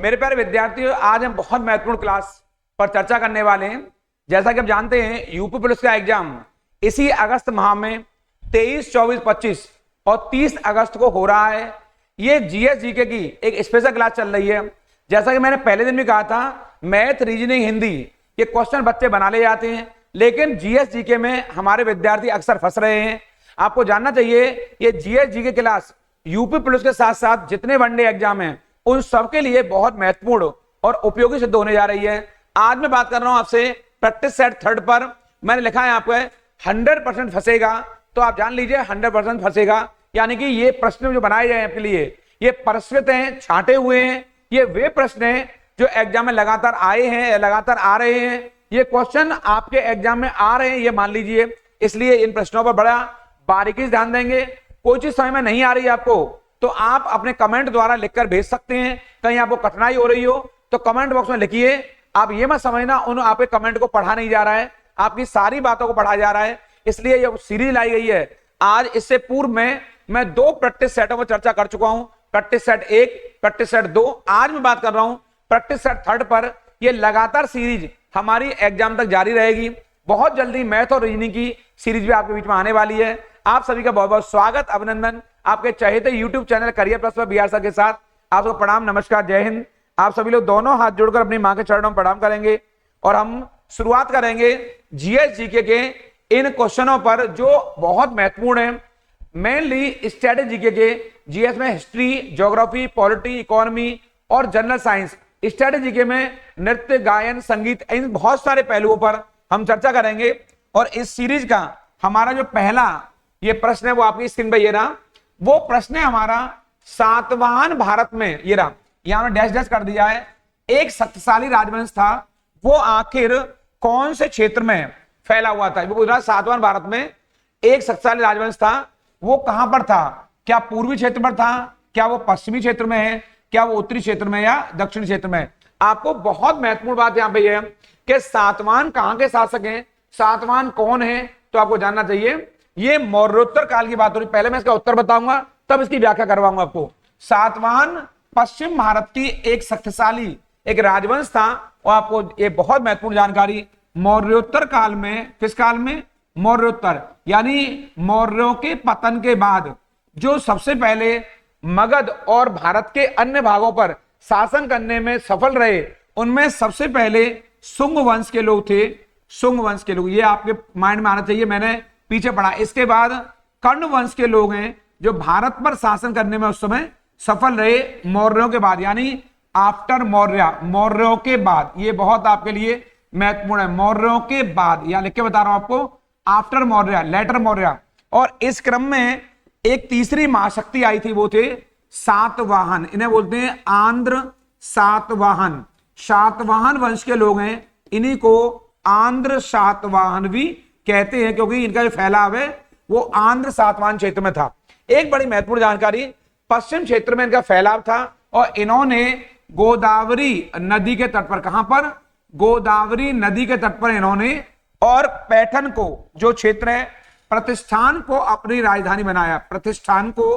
मेरे प्यारे विद्यार्थियों, आज हम बहुत महत्वपूर्ण क्लास पर चर्चा करने वाले हैं। जैसा कि आप जानते हैं, यूपी पुलिस का एग्जाम इसी अगस्त माह में 23, 24, 25 और 30 अगस्त को हो रहा है। ये जीएस जीके की एक स्पेशल क्लास चल रही है। जैसा कि मैंने पहले दिन भी कहा था, मैथ, रीजनिंग, हिंदी ये क्वेश्चन बच्चे बना ले जाते हैं, लेकिन जीएस जीके में हमारे विद्यार्थी अक्सर फंस रहे हैं। आपको जानना चाहिए, ये GS GK class UP police के साथ साथ जितने वनडे एग्जाम हैं उन सबके लिए बहुत महत्वपूर्ण और उपयोगी सिद्ध होने जा रही है। आज मैं बात कर रहा हूं आपसे प्रैक्टिस सेट थर्ड पर। मैंने लिखा है आपको 100% फंसेगा, तो आप जान लीजिए 100% फंसेगा। यानी कि ये प्रश्न जो बनाए जाए आपके लिए, ये परिष्कृत हैं, छांटे हुए हैं। ये वे प्रश्न हैं जो एग्जाम में लगातार आए हैं, लगातार आ रहे हैं। ये क्वेश्चन आपके एग्जाम में आ रहे हैं, ये मान लीजिए। इसलिए इन प्रश्नों पर बड़ा बारीकी से ध्यान देंगे। कोई चीज समझ में नहीं आ रही है आपको, तो आप अपने कमेंट द्वारा लिखकर भेज सकते हैं। कहीं आपको कठिनाई हो रही हो तो कमेंट बॉक्स में लिखिए। आप ये मत समझना उन आपके कमेंट को पढ़ा नहीं जा रहा है, आपकी सारी बातों को पढ़ा जा रहा है। इसलिए ये सीरीज लाई गई है। आज इससे पूर्व में मैं 2 प्रैक्टिस सेटों पर चर्चा कर चुका हूं, प्रैक्टिस सेट 1, प्रैक्टिस सेट 2। आज मैं बात कर रहा हूं प्रैक्टिस सेट थर्ड पर। यह लगातार सीरीज हमारी एग्जाम तक जारी रहेगी। बहुत जल्दी मैथ और रीजनिंग की सीरीज भी आपके बीच में आने वाली है। आप सभी का बहुत बहुत स्वागत, अभिनंदन आपके चहेते यूट्यूब चैनल करियर प्लस पर बीआर सर के साथ। आपको प्रणाम, नमस्कार, जय हिंद। आप सभी लोग दोनों हाथ जोड़कर अपनी मां के चरणों में प्रणाम करेंगे और हम शुरुआत करेंगे जीएस जीके के इन क्वेश्चनों पर जो बहुत महत्वपूर्ण है। मेनली स्टैटिक जीके के जीएस में हिस्ट्री, ज्योग्राफी, पॉलिटी, इकोनॉमी और जनरल साइंस। स्टैटिक जीके में नृत्य, गायन, संगीत, इन बहुत सारे पहलुओं पर हम चर्चा करेंगे। और इस सीरीज का हमारा जो पहला ये प्रश्न है वो आपकी स्क्रीन पर ये रहा। वो प्रश्न है हमारा सातवाहन भारत में, ये रहा, यहां डैश डैश कर दिया है। एक शक्तिशाली राजवंश था, वो आखिर कौन से क्षेत्र में फैला हुआ था? वो पूछा सातवाहन भारत में एक शक्तिशाली राजवंश था, वो कहां पर था? क्या पूर्वी क्षेत्र पर था? क्या वो पश्चिमी क्षेत्र में है? क्या वो उत्तरी क्षेत्र में या दक्षिणी क्षेत्र में? आपको बहुत महत्वपूर्ण बात यहां पे यह है कि सातवाहन कहां के शासक हैं, सातवाहन कौन है, तो आपको जानना चाहिए। ये मौर्योत्तर काल की बात हो रही। पहले मैं इसका उत्तर बताऊंगा, तब इसकी व्याख्या करवाऊंगा आपको। सातवाहन पश्चिम भारत की एक शक्तिशाली एक राजवंश था और आपको ये बहुत महत्वपूर्ण जानकारी मौर्योत्तर काल में, किस काल में? मौर्योत्तर, यानी मौर्यों के पतन के बाद जो सबसे पहले मगध और भारत के अन्य भागों पर शासन करने में सफल रहे, उनमें सबसे पहले शुंग वंश के लोग थे। शुंग वंश के लोग, ये आपके माइंड में आना चाहिए, मैंने पीछे पढ़ा। इसके बाद कर्ण वंश के लोग हैं जो भारत पर शासन करने में उस समय सफल रहे मौर्यों के बाद, यानी आफ्टर मौर्य, मौर्यों के बाद। ये बहुत आपके लिए महत्वपूर्ण है, मौर्यों के बाद। यहां लिख के बता रहा हूं आपको, आफ्टर मौर्य, लेटर मौर्य। और इस क्रम में एक तीसरी महाशक्ति आई थी, वो थे सातवाहन। इन्हें बोलते हैं आंध्र सातवाहन। सातवाहन वंश के लोग हैं, इन्हीं को आंध्र सातवाहन भी कहते हैं, क्योंकि इनका जो फैलाव है वो आंध्र सातवाहन क्षेत्र में था। एक बड़ी महत्वपूर्ण जानकारी, पश्चिम क्षेत्र में इनका फैलाव था और इन्होंने गोदावरी नदी के तट पर, कहां पर? गोदावरी नदी के तट पर इन्होंने और पैठन को, जो क्षेत्र है, प्रतिष्ठान को अपनी राजधानी बनाया। प्रतिष्ठान को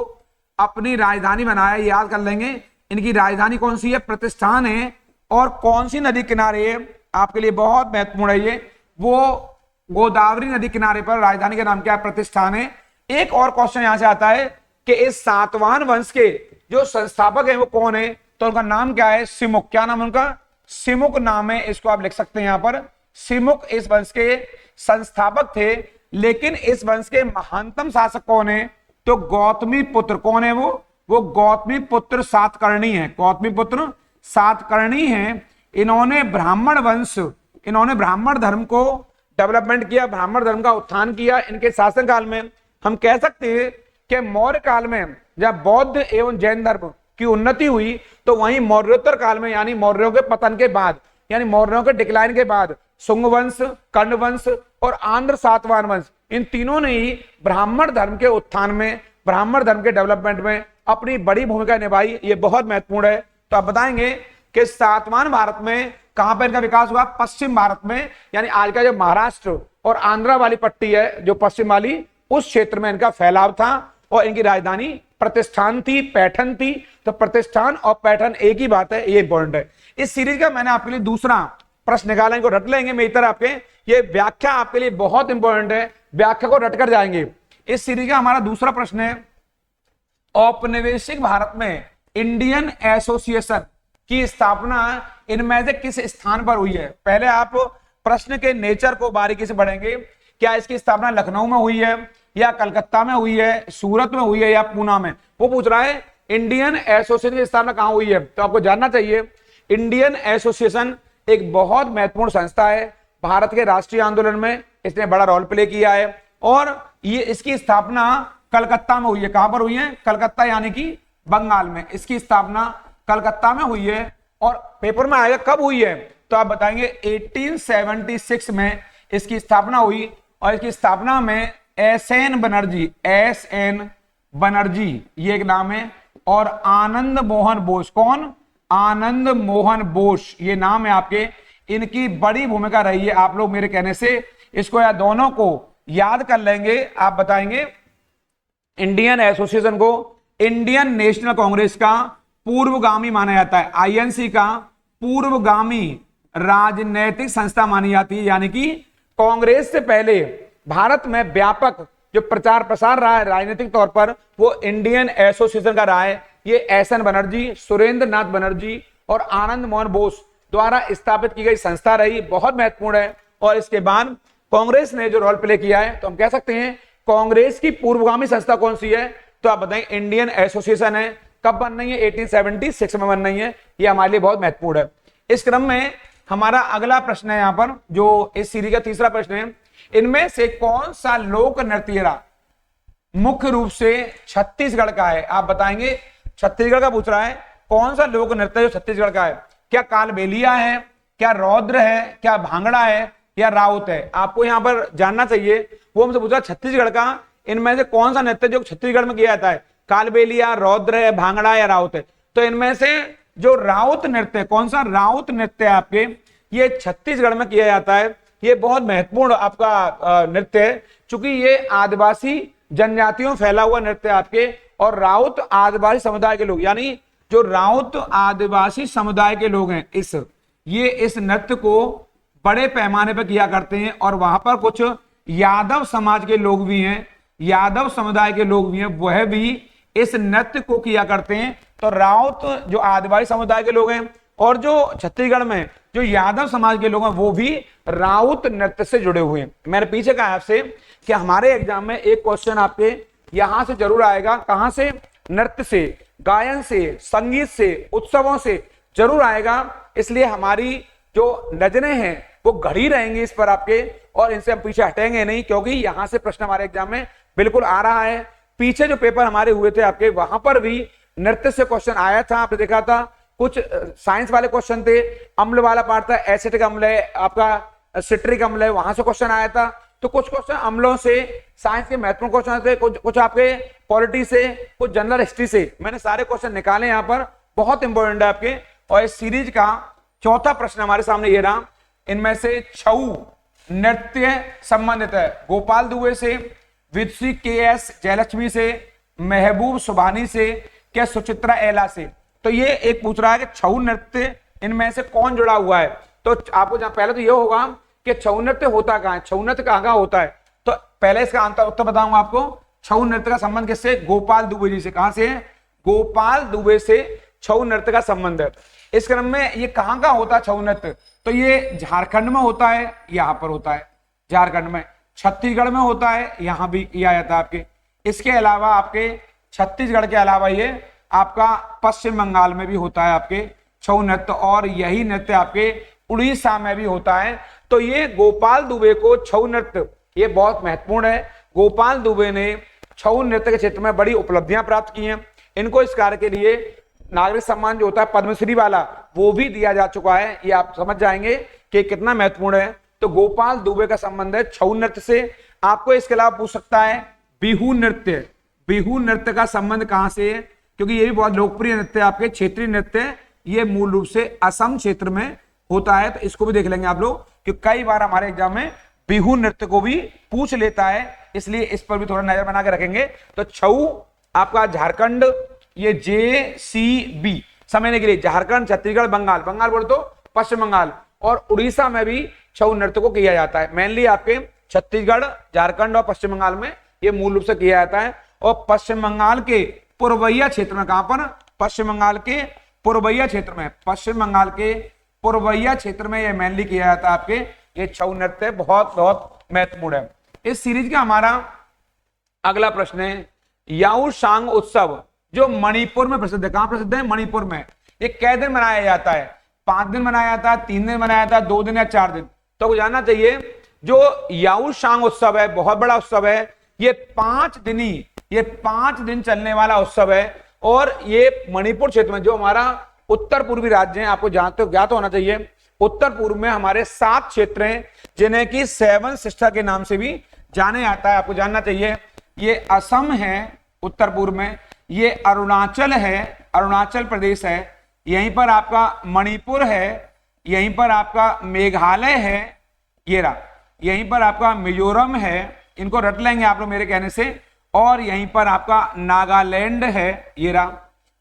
अपनी राजधानी बनाया, याद कर लेंगे। इनकी राजधानी कौन सी है? प्रतिष्ठान है। और कौन सी नदी किनारे है? आपके लिए बहुत महत्वपूर्ण है ये, वो गोदावरी नदी किनारे पर राजधानी का नाम क्या है? प्रतिष्ठान है। एक और क्वेश्चन यहां से आता है कि इस सातवाहन वंश के जो संस्थापक है वो कौन है? तो उनका नाम क्या है? सिमुक। क्या नाम उनका? सिमुक नाम है। इसको आप लिख सकते हैं यहां पर, सिमुक इस वंश के संस्थापक थे। लेकिन इस वंश के महानतम शासक कौन है? तो गौतमी पुत्र। कौन है वो गौतमी पुत्र सातकर्णी है। गौतमी पुत्र सातकर्णी है। इन्होंने ब्राह्मण वंश, इन्होंने ब्राह्मण धर्म को डेवलपमेंट किया, ब्राह्मण धर्म का उत्थान किया। इनके शासनकाल में हम कह सकते हैं कि मौर्य काल में जब बौद्ध एवं जैन धर्म की उन्नति हुई, तो वहीं मौर्योत्तर काल में, यानी मौर्यों के पतन के बाद, यानी मौर्यों के डिक्लाइन के बाद, शुंग वंश, कर्ण वंश और आंध्र सातवाहन वंश, इन तीनों ने ही ब्राह्मण धर्म के उत्थान में, ब्राह्मण धर्म के डेवलपमेंट में अपनी बड़ी भूमिका निभाई। ये बहुत महत्वपूर्ण है। तो आप बताएंगे कि सातवाहन भारत में कहां पर इनका विकास हुआ? पश्चिम भारत में, यानी आज का जो महाराष्ट्र और आंध्रा वाली पट्टी है, जो पश्चिम वाली, उस क्षेत्र में इनका फैलाव था। और इनकी राजधानी प्रतिष्ठान थी, पैठन थी। तो प्रतिष्ठान और पैठन एक ही बात है, ये इंपॉर्टेंट है। इस सीरीज का मैंने आपके लिए दूसरा प्रश्न निकाला, इनको रट लेंगे मेरी तरह आपके। ये व्याख्या आपके लिए बहुत इंपॉर्टेंट है, व्याख्या को रट कर जाएंगे। इस सीरीज का हमारा दूसरा प्रश्न है, औपनिवेशिक भारत में इंडियन एसोसिएशन की स्थापना इनमें से किस स्थान पर हुई है? पहले आप प्रश्न के नेचर को बारीकी से पढ़ेंगे। क्या इसकी स्थापना लखनऊ में हुई है, या कलकत्ता में हुई है, सूरत में हुई है, या पूना में? वो पूछ रहा है इंडियन एसोसिएशन की स्थापना कहां हुई है। तो आपको जानना चाहिए इंडियन एसोसिएशन एक बहुत महत्वपूर्ण संस्था है भारत के राष्ट्रीय आंदोलन में, इसने बड़ा रोल प्ले किया है। और ये इसकी स्थापना कलकत्ता में हुई है। कहां पर हुई है? कलकत्ता, यानी कि बंगाल में। इसकी स्थापना कलकत्ता में हुई है। और पेपर में आएगा कब हुई है, तो आप बताएंगे 1876 में इसकी स्थापना हुई। और इसकी स्थापना में एसएन बनर्जी ये एक नाम है, और आनंद मोहन बोस, कौन? आनंद मोहन बोस ये नाम है आपके। इनकी बड़ी भूमिका रही है। आप लोग मेरे कहने से इसको या दोनों को याद कर लेंगे। आप बताएंगे इंडियन एसोसिएशन को इंडियन नेशनल कांग्रेस का पूर्वगामी माना जाता है, आईएनसी का पूर्वगामी राजनैतिक संस्था मानी जाती है। यानी कि कांग्रेस से पहले भारत में व्यापक जो प्रचार प्रसार रहा है राजनीतिक तौर पर, वो इंडियन एसोसिएशन का रहा है। ये एसएन बनर्जी, सुरेंद्र नाथ बनर्जी और आनंद मोहन बोस द्वारा स्थापित की गई संस्था रही, बहुत महत्वपूर्ण है। और इसके बाद कांग्रेस ने जो रोल प्ले किया है, तो हम कह सकते हैं कांग्रेस की पूर्वगामी संस्था कौन सी है? तो आप बताएं इंडियन एसोसिएशन है। कब बन रही है? 1876 में बन रही है। ये हमारे लिए बहुत महत्वपूर्ण है। इस क्रम में हमारा अगला प्रश्न है यहाँ पर, जो इस सीरीज का तीसरा प्रश्न है, इनमें से कौन सा लोक नृत्य रहा मुख्य रूप से छत्तीसगढ़ का है? आप बताएंगे छत्तीसगढ़ का पूछ रहा है, कौन सा लोक नृत्य जो छत्तीसगढ़ का है? क्या कालबेलिया है, क्या रौद्र है, क्या भांगड़ा है, या राउत है? आपको यहाँ पर जानना चाहिए। वो हमसे पूछा छत्तीसगढ़ का इनमें से कौन सा नृत्य जो छत्तीसगढ़ में किया जाता है, कालबेलिया, रौद्र है, भांगड़ा या राउत है? तो इनमें से जो राउत नृत्य, कौन सा राउत नृत्य आपके, ये छत्तीसगढ़ में किया जाता है। ये बहुत महत्वपूर्ण आपका नृत्य है, चूंकि ये आदिवासी जनजातियों फैला हुआ नृत्य आपके। और राउत आदिवासी समुदाय के लोग, यानी जो राउत आदिवासी समुदाय के लोग हैं, इस नृत्य को बड़े पैमाने पर किया करते हैं। और वहां पर कुछ यादव समाज के लोग भी हैं, यादव समुदाय के लोग भी हैं, वह भी इस नृत्य को किया करते हैं। तो राउत जो आदिवासी समुदाय के लोग हैं, और जो छत्तीसगढ़ में जो यादव समाज के लोग हैं, वो भी राउत नृत्य से जुड़े हुए हैं। मैंने पीछे कहा आपसे कि हमारे एग्जाम में एक क्वेश्चन आपके यहां से जरूर आएगा। कहां से? नृत्य से, गायन से, संगीत से, उत्सवों से जरूर आएगा। इसलिए हमारी जो नजरें हैं वो घड़ी रहेंगी इस पर आपके, और इनसे हम पीछे हटेंगे नहीं, क्योंकि यहां से प्रश्न हमारे एग्जाम में बिल्कुल आ रहा है। पीछे जो पेपर हमारे हुए थे आपके, वहां पर भी नृत्य से क्वेश्चन आया था, आपने देखा था। कुछ साइंस वाले क्वेश्चन थे, अम्ल वाला पार्ट था, एसिटिक अम्ल है, आपका सिट्रिक अम्ल है, वहां से क्वेश्चन आया था। तो कुछ क्वेश्चन अम्लों से, साइंस के महत्वपूर्ण क्वेश्चन थे, कुछ आपके पॉलिटी से, कुछ जनरल हिस्ट्री से। मैंने सारे क्वेश्चन निकाले यहाँ पर, बहुत इंपॉर्टेंट है आपके। और इस सीरीज का चौथा प्रश्न हमारे सामने ये रहा, इनमें से छऊ नृत्य संबंधित है गोपाल दुबे से, विदुषी के.एस. जयलक्ष्मी से, महबूब सुभानी से, क्या सुचित्रा एला से? तो ये एक पूछ रहा है कि छऊ नृत्य इनमें से कौन जुड़ा हुआ है। तो आपको पहले तो ये होगा कि छऊ नृत्य होता कहाँ है, छऊ नृत्य कहाँ होता है। तो पहले इसका उत्तर बताऊंगा आपको। छऊ नृत्य का संबंध किससे? गोपाल दुबे जी से। कहां से? गोपाल दुबे से छऊ नृत्य का संबंध है। इस क्रम में ये कहां का होता है छऊ नृत्य? तो ये झारखंड में होता है, यहां पर होता है झारखंड में, छत्तीसगढ़ में होता है, यहां भी किया जाता है आपके। इसके अलावा आपके छत्तीसगढ़ के अलावा ये आपका पश्चिम बंगाल में भी होता है आपके छऊ नृत्य, और यही नृत्य आपके उड़ीसा में भी होता है। तो ये गोपाल दुबे को छऊ नृत्य, ये बहुत महत्वपूर्ण है। गोपाल दुबे ने छऊ नृत्य के क्षेत्र में बड़ी उपलब्धियां प्राप्त की हैं। इनको इस कार्य के लिए नागरिक सम्मान जो होता है पद्मश्री वाला, वो भी दिया जा चुका है। ये आप समझ जाएंगे कि कितना महत्वपूर्ण है। तो गोपाल दुबे का संबंध है छऊ नृत्य से। आपको इसके अलावा पूछ सकता है बिहू नृत्य, बिहू नृत्य का संबंध कहां से है? क्योंकि ये भी बहुत लोकप्रिय नृत्य है आपके, क्षेत्रीय नृत्य। ये मूल रूप से असम क्षेत्र में होता है। तो इसको भी देख लेंगे आप लोग, कि कई बार हमारे एग्जाम में बिहू नृत्य को भी पूछ लेता है, इसलिए इस पर भी थोड़ा नजर बना के रखेंगे। तो छऊ आपका झारखंड, ये JCB समझने के लिए, झारखंड, छत्तीसगढ़, बंगाल, बंगाल बोल तो पश्चिम बंगाल, और उड़ीसा में भी छऊ नृत्य को किया जाता है। मेनली आपके छत्तीसगढ़, झारखंड और पश्चिम बंगाल में ये मूल रूप से किया जाता है। और पश्चिम बंगाल के पूर्वैया क्षेत्र में, कहां पर, पश्चिम बंगाल के पूर्वैया क्षेत्र में, पश्चिम बंगाल के पूर्वैया क्षेत्र में ये मेनली किया जाता है आपके ये छऊ नृत्य, बहुत बहुत महत्वपूर्ण है। इस सीरीज का हमारा अगला प्रश्न है याओशांग उत्सव, जो मणिपुर में प्रसिद्ध है। कहां प्रसिद्ध है? मणिपुर में। ये कै दिन मनाया जाता है? 5 दिन मनाया जाता है, 3 दिन मनाया जाता है, 2 दिन या 4 दिन? तो आपको जानना चाहिए जो याओशांग उत्सव है, बहुत बड़ा उत्सव है, ये 5 दिन चलने वाला उत्सव है। और ये मणिपुर क्षेत्र में, जो हमारा उत्तर पूर्वी राज्य है, आपको ज्ञात होना चाहिए, उत्तर पूर्व में हमारे 7 क्षेत्र हैं जिन्हें कि 7 सिस्टर के नाम से भी जाने जाता है। आपको जानना चाहिए ये असम है उत्तर पूर्व में, ये अरुणाचल है, अरुणाचल प्रदेश है, यहीं पर आपका मणिपुर है, यहीं पर आपका मेघालय है, ये रहा, यहीं पर आपका मिजोरम है, इनको रट लेंगे आप लोग मेरे कहने से, और यहीं पर आपका नागालैंड है, ये रहा,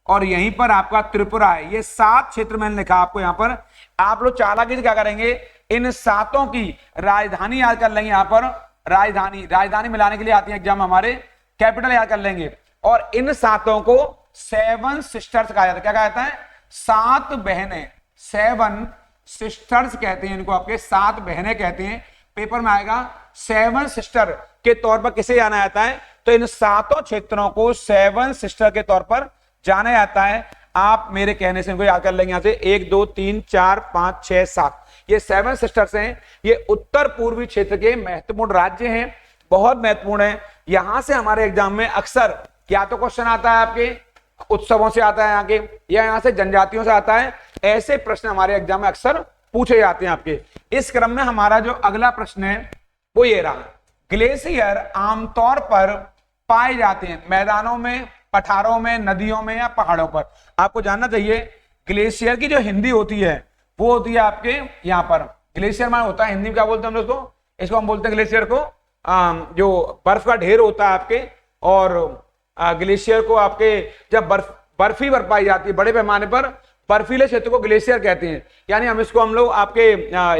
और यहीं पर आपका त्रिपुरा है। ये 7 क्षेत्र मैंने लिखा आपको यहाँ पर। आप लोग चालाकी से क्या करेंगे, इन 7 की राजधानी याद कर लेंगे। यहाँ पर राजधानी मिलाने के लिए आती है एग्जाम हमारे, कैपिटल याद कर लेंगे। और इन 7 को 7 सिस्टर्स कहा जाता है। क्या कहा जाता है? 7 बहनें, 7 सिस्टर्स कहते हैं इनको, आपके 7 बहनें कहते हैं। पेपर में आएगा 7 सिस्टर के तौर पर किसे जाना जाता है, तो इन 7 क्षेत्रों को 7 सिस्टर के तौर पर जाना जाता है। आप मेरे कहने से इनको याद कर लेंगे। यहां से 1 2 3 4 5 6 7, ये 7 सिस्टर्स हैं। ये उत्तर पूर्वी क्षेत्र के महत्वपूर्ण राज्य हैं, बहुत महत्वपूर्ण है। यहां से हमारे एग्जाम में अक्सर क्या तो क्वेश्चन आता है आपके उत्सवों से आता है यहाँ के, या यहाँ से जनजातियों से आता है। ऐसे प्रश्न हमारे एग्जाम में अक्सर पूछे जाते हैं आपके। इस क्रम में हमारा जो अगला प्रश्न है वो ये रहा, ग्लेशियर आमतौर पर पाए जाते हैं मैदानों में, पठारों में, नदियों में या पहाड़ों पर। आपको जानना चाहिए ग्लेशियर की जो हिंदी होती है वो होती है आपके यहाँ पर, ग्लेशियर माने होता है हिंदी में क्या बोलते हैं हम लोग इसको हम बोलते हैं ग्लेशियर को जो बर्फ का ढेर होता है आपके, और ग्लेशियर को आपके जब बर्फी पाई जाती है बड़े पैमाने पर, बर्फीले क्षेत्र को ग्लेशियर कहते हैं। यानी हम लोग आपके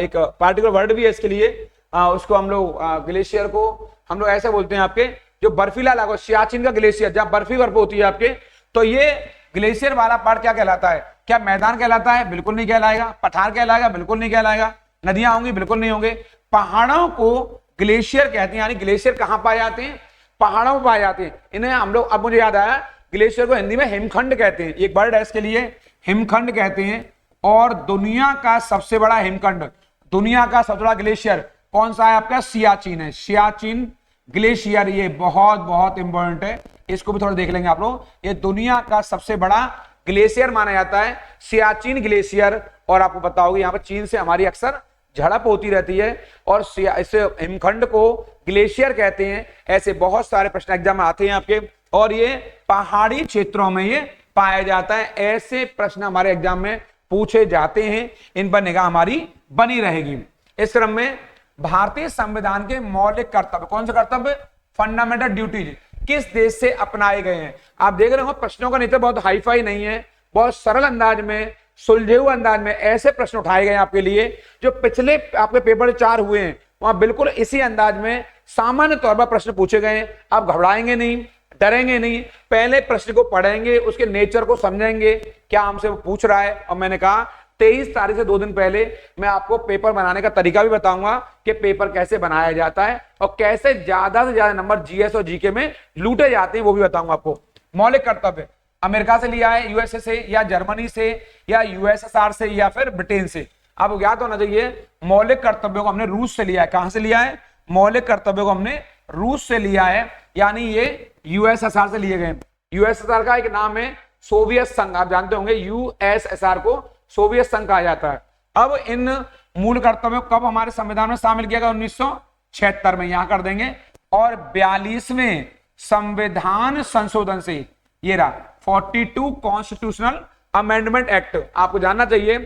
एक पार्टिकुलर वर्ड भी है इसके लिए, उसको हम लोग ग्लेशियर को हम लोग ऐसे बोलते हैं आपके, जो बर्फीला इलाका, सियाचिन का ग्लेशियर जहां बर्फ होती है आपके, तो ये ग्लेशियर वाला पार्ट क्या कहलाता है? क्या मैदान कहलाता है? बिल्कुल नहीं कहलाएगा। पठार कहलाएगा? बिल्कुल नहीं कहलाएगा। नदियां होंगी? बिल्कुल नहीं होंगे। पहाड़ों को ग्लेशियर कहते हैं। यानी ग्लेशियर कहां पाए जाते हैं? पहाड़ों में पाए जाते हैं। इन्हें हम लोग, अब मुझे याद आया, ग्लेशियर को हिंदी में हिमखंड कहते हैं। एक वर्ड है इसके लिए, हिमखंड कहते हैं। और दुनिया का सबसे बड़ा हिमखंड, दुनिया का सबसे बड़ा ग्लेशियर कौन सा है आपका? सियाचिन है, सियाचिन ग्लेशियर। ये बहुत बहुत इंपॉर्टेंट है, इसको भी थोड़ा देख लेंगे आप लोग। ये दुनिया का सबसे बड़ा ग्लेशियर माना जाता है, सियाचिन ग्लेशियर। और आपको पता होगा यहाँ पर चीन से हमारी अक्सर झड़प होती रहती है, और इसे हिमखंड को ग्लेशियर कहते हैं। ऐसे बहुत सारे प्रश्न एग्जाम में आते हैं आपके, और ये पहाड़ी क्षेत्रों में ये पाया जाता है। ऐसे प्रश्न हमारे एग्जाम में पूछे जाते हैं, इन पर निगाह हमारी बनी रहेगी। इस क्रम में भारतीय संविधान के मौलिक कर्तव्य, कौन से कर्तव्य? फंडामेंटल ड्यूटीज किस देश से अपनाए गए हैं? आप देख रहे हो प्रश्नों का नेचर बहुत हाईफाई नहीं है, बहुत सरल अंदाज में, सुलझे हुए अंदाज में ऐसे प्रश्न उठाए गए आपके लिए। जो पिछले आपके पेपर 4 हुए हैं वहां बिल्कुल इसी अंदाज में सामान्य तौर पर प्रश्न पूछे गए हैं। आप घबराएंगे नहीं, डरेंगे नहीं, पहले प्रश्न को पढ़ेंगे, उसके नेचर को समझेंगे, क्या हमसे वो पूछ रहा है। और मैंने कहा 23 तारीख से 2 दिन पहले मैं आपको पेपर बनाने का तरीका भी बताऊंगा कि पेपर कैसे बनाया जाता है और कैसे ज्यादा से ज्यादा नंबर जीएस और जीके में लूटे जाते हैं, वो भी बताऊंगा आपको। मौलिक कर्तव्य अमेरिका से लिया है, यूएसए से या जर्मनी से या यूएसएसआर से या फिर ब्रिटेन से। आपको ज्ञात होना चाहिए मौलिक कर्तव्यों को हमने रूस से लिया है। कहां से लिया है? मौलिक कर्तव्यों को हमने रूस से लिया है, यानी ये यूएसएसआर से लिए गए। यूएसएसआर का एक नाम है सोवियत संघ, आप जानते होंगे यूएसएसआर को सोवियत संघ कहा जाता है। अब इन मूल कर्तव्यों को कब हमारे संविधान में शामिल किया गया? 1976 में, यहां कर देंगे। और 42वें संविधान संशोधन से, ये रहा 42 कॉन्स्टिट्यूशनल अमेंडमेंट एक्ट। आपको जानना चाहिए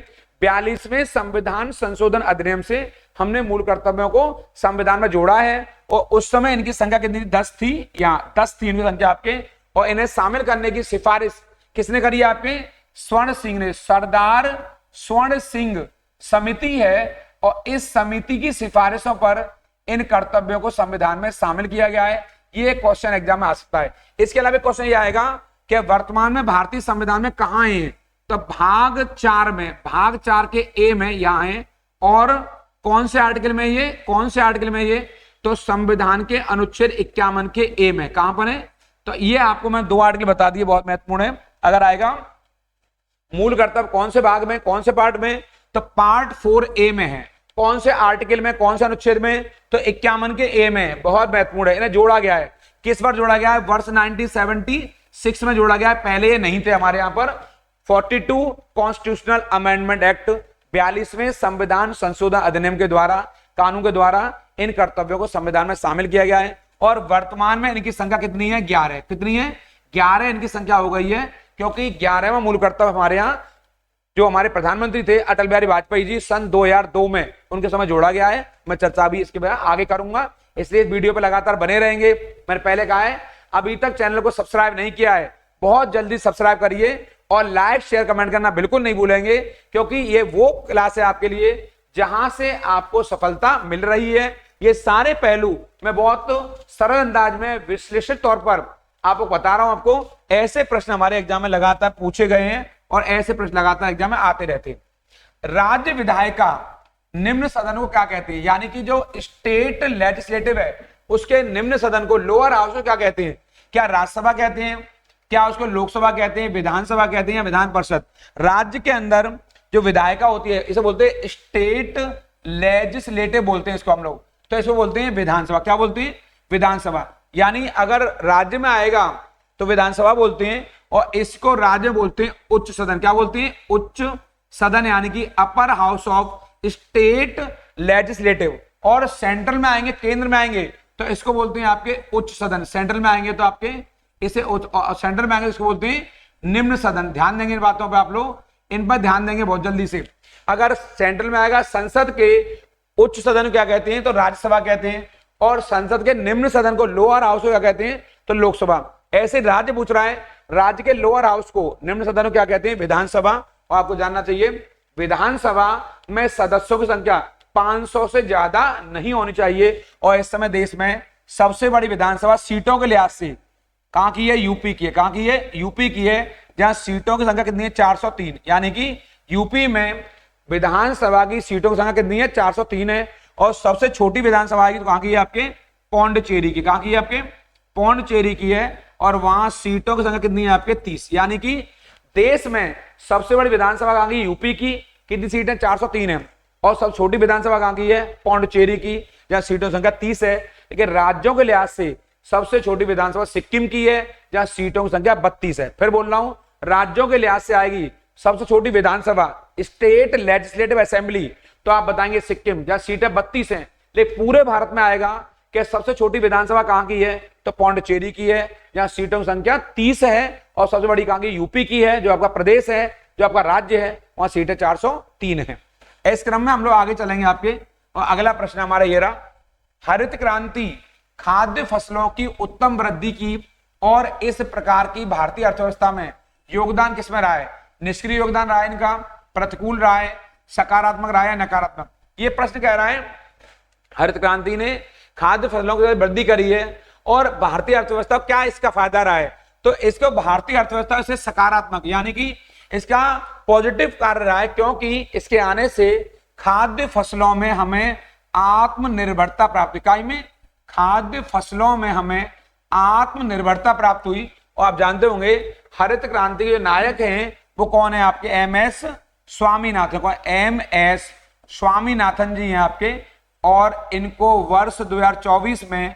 42वें संविधान संशोधन अधिनियम से हमने मूल कर्तव्यों को संविधान में जोड़ा है। और उस समय इनकी संख्या कितनी थी? 10 थी, या 10 थी इनकी संख्या आपके। और इन्हें शामिल करने की सिफारिश किसने करी है? आपके स्वर्ण सिंह ने। सरदार स्वर्ण सिंह समिति है और इस समिति की सिफारिशों पर इन कर्तव्यों को संविधान में शामिल किया गया है। ये क्वेश्चन एग्जाम में आ सकता है। इसके अलावा क्वेश्चन ये आएगा कि वर्तमान में भारतीय संविधान में कहां है? तो भाग 4 में, भाग 4 के ए में यहां है। और कौन से आर्टिकल में ये? कौन से आर्टिकल में ये? तो संविधान के अनुच्छेद 51 के ए में। कहां पर है? तो ये आपको मैं 2 आर्टिकल बता दिए, बहुत महत्वपूर्ण है। अगर आएगा मूल कर्तव्य कौन से भाग में, कौन से पार्ट में? तो पार्ट 4A में है। कौन से आर्टिकल में, कौन से अनुच्छेद में? तो 51 के ए में। बहुत महत्वपूर्ण है। इन्हें जोड़ा गया है। किस बार जोड़ा गया है? वर्ष 1976 में जोड़ा गया है। पहले ये नहीं थे हमारे यहां पर। 42 कॉन्स्टिट्यूशनल अमेंडमेंट एक्ट, 42वें संविधान संशोधन अधिनियम के द्वारा, कानून के द्वारा इन कर्तव्यों को संविधान में शामिल किया गया है। और वर्तमान में इनकी संख्या कितनी है? 11। कितनी है? 11 इनकी संख्या हो गई है, क्योंकि 11वां मूल कर्तव्य हमारे यहां जो हमारे प्रधानमंत्री थे अटल बिहारी वाजपेयी जी, सन 2002 में उनके समय जोड़ा गया है। मैं चर्चा भी इसके बाद आगे करूंगा, इसलिए इस वीडियो पर लगातार बने रहेंगे। मैंने पहले कहा है, अभी तक चैनल को सब्सक्राइब नहीं किया है, बहुत जल्दी सब्सक्राइब करिए और लाइक शेयर कमेंट करना बिल्कुल नहीं भूलेंगे, क्योंकि ये वो क्लास है आपके लिए जहां से आपको सफलता मिल रही है। ये सारे पहलू मैं बहुत सरल अंदाज में विश्लेषित तौर पर आपको बता रहा हूं। आपको ऐसे प्रश्न हमारे एग्जाम में लगातार पूछे गए हैं और ऐसे प्रश्न लगातार एग्जाम में आते रहते हैं। राज्य विधायिका निम्न सदन को क्या कहते हैं? यानी कि जो स्टेट लेजिस्लेटिव है उसके निम्न सदन को, लोअर हाउस को क्या कहते हैं? क्या राज्यसभा कहते हैं? क्या उसको लोकसभा कहते हैं, विधानसभा कहते हैं, या विधान परिषद? राज्य के अंदर जो विधायिका होती है इसे बोलते हैं स्टेट लेजिस्लेटिव बोलते हैं इसको हम लोग। तो इसको बोलते हैं विधानसभा। क्या बोलते हैं? विधानसभा। यानी अगर राज्य में आएगा तो विधानसभा बोलते हैं, और इसको राज्य बोलते हैं उच्च सदन। क्या बोलते हैं? उच्च सदन, यानी कि upper house of state legislative. और सेंट्रल में आएंगे, केंद्र में आएंगे तो इसको बोलते हैं आपके उच्च सदन। सेंट्रल में आएंगे तो आपके इसे सेंट्रल में आएंगे इसको बोलते हैं निम्न सदन। ध्यान देंगे इन बातों पर, आप लोग इन पर ध्यान देंगे बहुत जल्दी से। अगर सेंट्रल में आएगा संसद के उच्च सदन को क्या कहते हैं? तो राज्यसभा कहते हैं। और संसद के निम्न सदन को, लोअर हाउस को क्या कहते हैं? तो लोकसभा। ऐसे राज्य पूछ रहा है, राज्य के लोअर हाउस को, निम्न सदन को क्या कहते हैं? विधानसभा। और आपको जानना चाहिए विधानसभा में सदस्यों की संख्या 500 से ज्यादा नहीं होनी चाहिए। और इस समय देश में सबसे बड़ी विधानसभा सीटों के लिहाज से कहां की है? यूपी की है। कहां की है? यूपी की है, जहां सीटों की संख्या कितनी है? 403। यानी कि यूपी में विधानसभा की सीटों की संख्या कितनी है? 403 है। और सबसे छोटी विधानसभा की तो कहां की है? आपके पौंडचेरी की। कहां की है? आपके पौंडचेरी की है। और वहां सीटों की संख्या कितनी है? आपके 30। यानी कि देश में सबसे बड़ी विधानसभा कहां की? यूपी की। कितनी सीट है? 403 है। और सबसे छोटी विधानसभा कहां की है? पौंडचेरी की, जहां सीटों की संख्या 30 है। लेकिन राज्यों के लिहाज से सबसे छोटी विधानसभा सिक्किम की है, जहां सीटों की संख्या 32 है। फिर बोल रहा हूं, राज्यों के लिहाज से आएगी सबसे छोटी विधानसभा स्टेट लेजिस्लेटिव असेंबली, तो आप बताएंगे सिक्किम, जहां सीटें 32 हैं। लेकिन पूरे भारत में आएगा कि सबसे छोटी विधानसभा कहां की है? तो पौंडचेरी की है, जहां सीटों की संख्या 30 है। और सबसे बड़ी कहां की? यूपी की है, जो आपका प्रदेश है, जो आपका राज्य है, वहां सीटें 403 है। इस क्रम में हम लोग आगे चलेंगे आपके। और अगला प्रश्न हमारा ये रहा, हरित क्रांति खाद्य फसलों की उत्तम वृद्धि की और इस प्रकार की भारतीय अर्थव्यवस्था में योगदान किसमें रहा है? निष्क्रिय योगदान रहा है इनका, प्रतिकूल रहा है, सकारात्मक रहा है, नकारात्मक? ये प्रश्न कह रहा है हरित क्रांति ने खाद्य फसलों की वृद्धि करी है और भारतीय अर्थव्यवस्था क्या इसका फायदा रहा है? तो इसको भारतीय अर्थव्यवस्था से सकारात्मक, यानी कि इसका पॉजिटिव कार्य रहा है, क्योंकि इसके आने से खाद्य फसलों में हमें आत्मनिर्भरता प्राप्त हुई। में खाद्य फसलों में हमें आत्मनिर्भरता प्राप्त हुई। और आप जानते होंगे हरित क्रांति के जो नायक हैं वो कौन है? आपके एमएस स्वामीनाथन। एमएस स्वामीनाथन जी हैं आपके। और इनको वर्ष 2024 में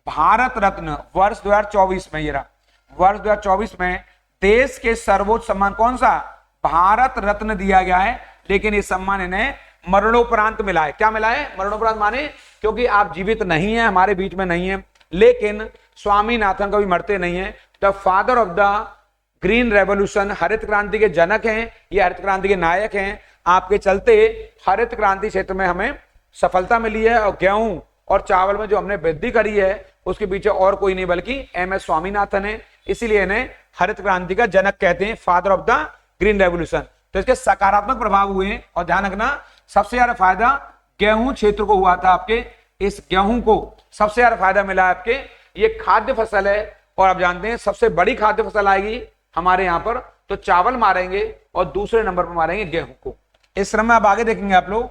भारत रत्न, वर्ष 2024 में, ये रहा वर्ष 2024 में देश के सर्वोच्च सम्मान कौन सा? भारत रत्न दिया गया है। लेकिन ये सम्मान इन्हें मरणोपरांत मिला है। क्या मिला है? मरणोपरांत माने क्योंकि आप जीवित नहीं है, हमारे बीच में नहीं है, लेकिन स्वामीनाथन कभी मरते नहीं है। The father of the green revolution, हरित क्रांति के जनक हैं, ये हरित क्रांति के नायक हैं। आपके चलते हरित क्रांति क्षेत्र में हमें सफलता मिली है। और गेहूं और चावल में जो हमने वृद्धि करी है उसके पीछे और कोई नहीं बल्कि एम.एस. स्वामीनाथन है, इसीलिए इन्हें हरित क्रांति का जनक कहते हैं, father of the green revolution. तो इसके सकारात्मक प्रभाव हुए हैं। और ध्यान रखना, सबसे ज्यादा फायदा गेहूं क्षेत्र को हुआ था। आपके इस गेहूं को सबसे ज्यादा फायदा मिला है। आपके ये खाद्य फसल है और आप जानते हैं सबसे बड़ी खाद्य फसल आएगी हमारे यहाँ पर तो चावल मारेंगे और दूसरे नंबर पर मारेंगे गेहूं को। इस क्रम में आप आगे देखेंगे आप लोग।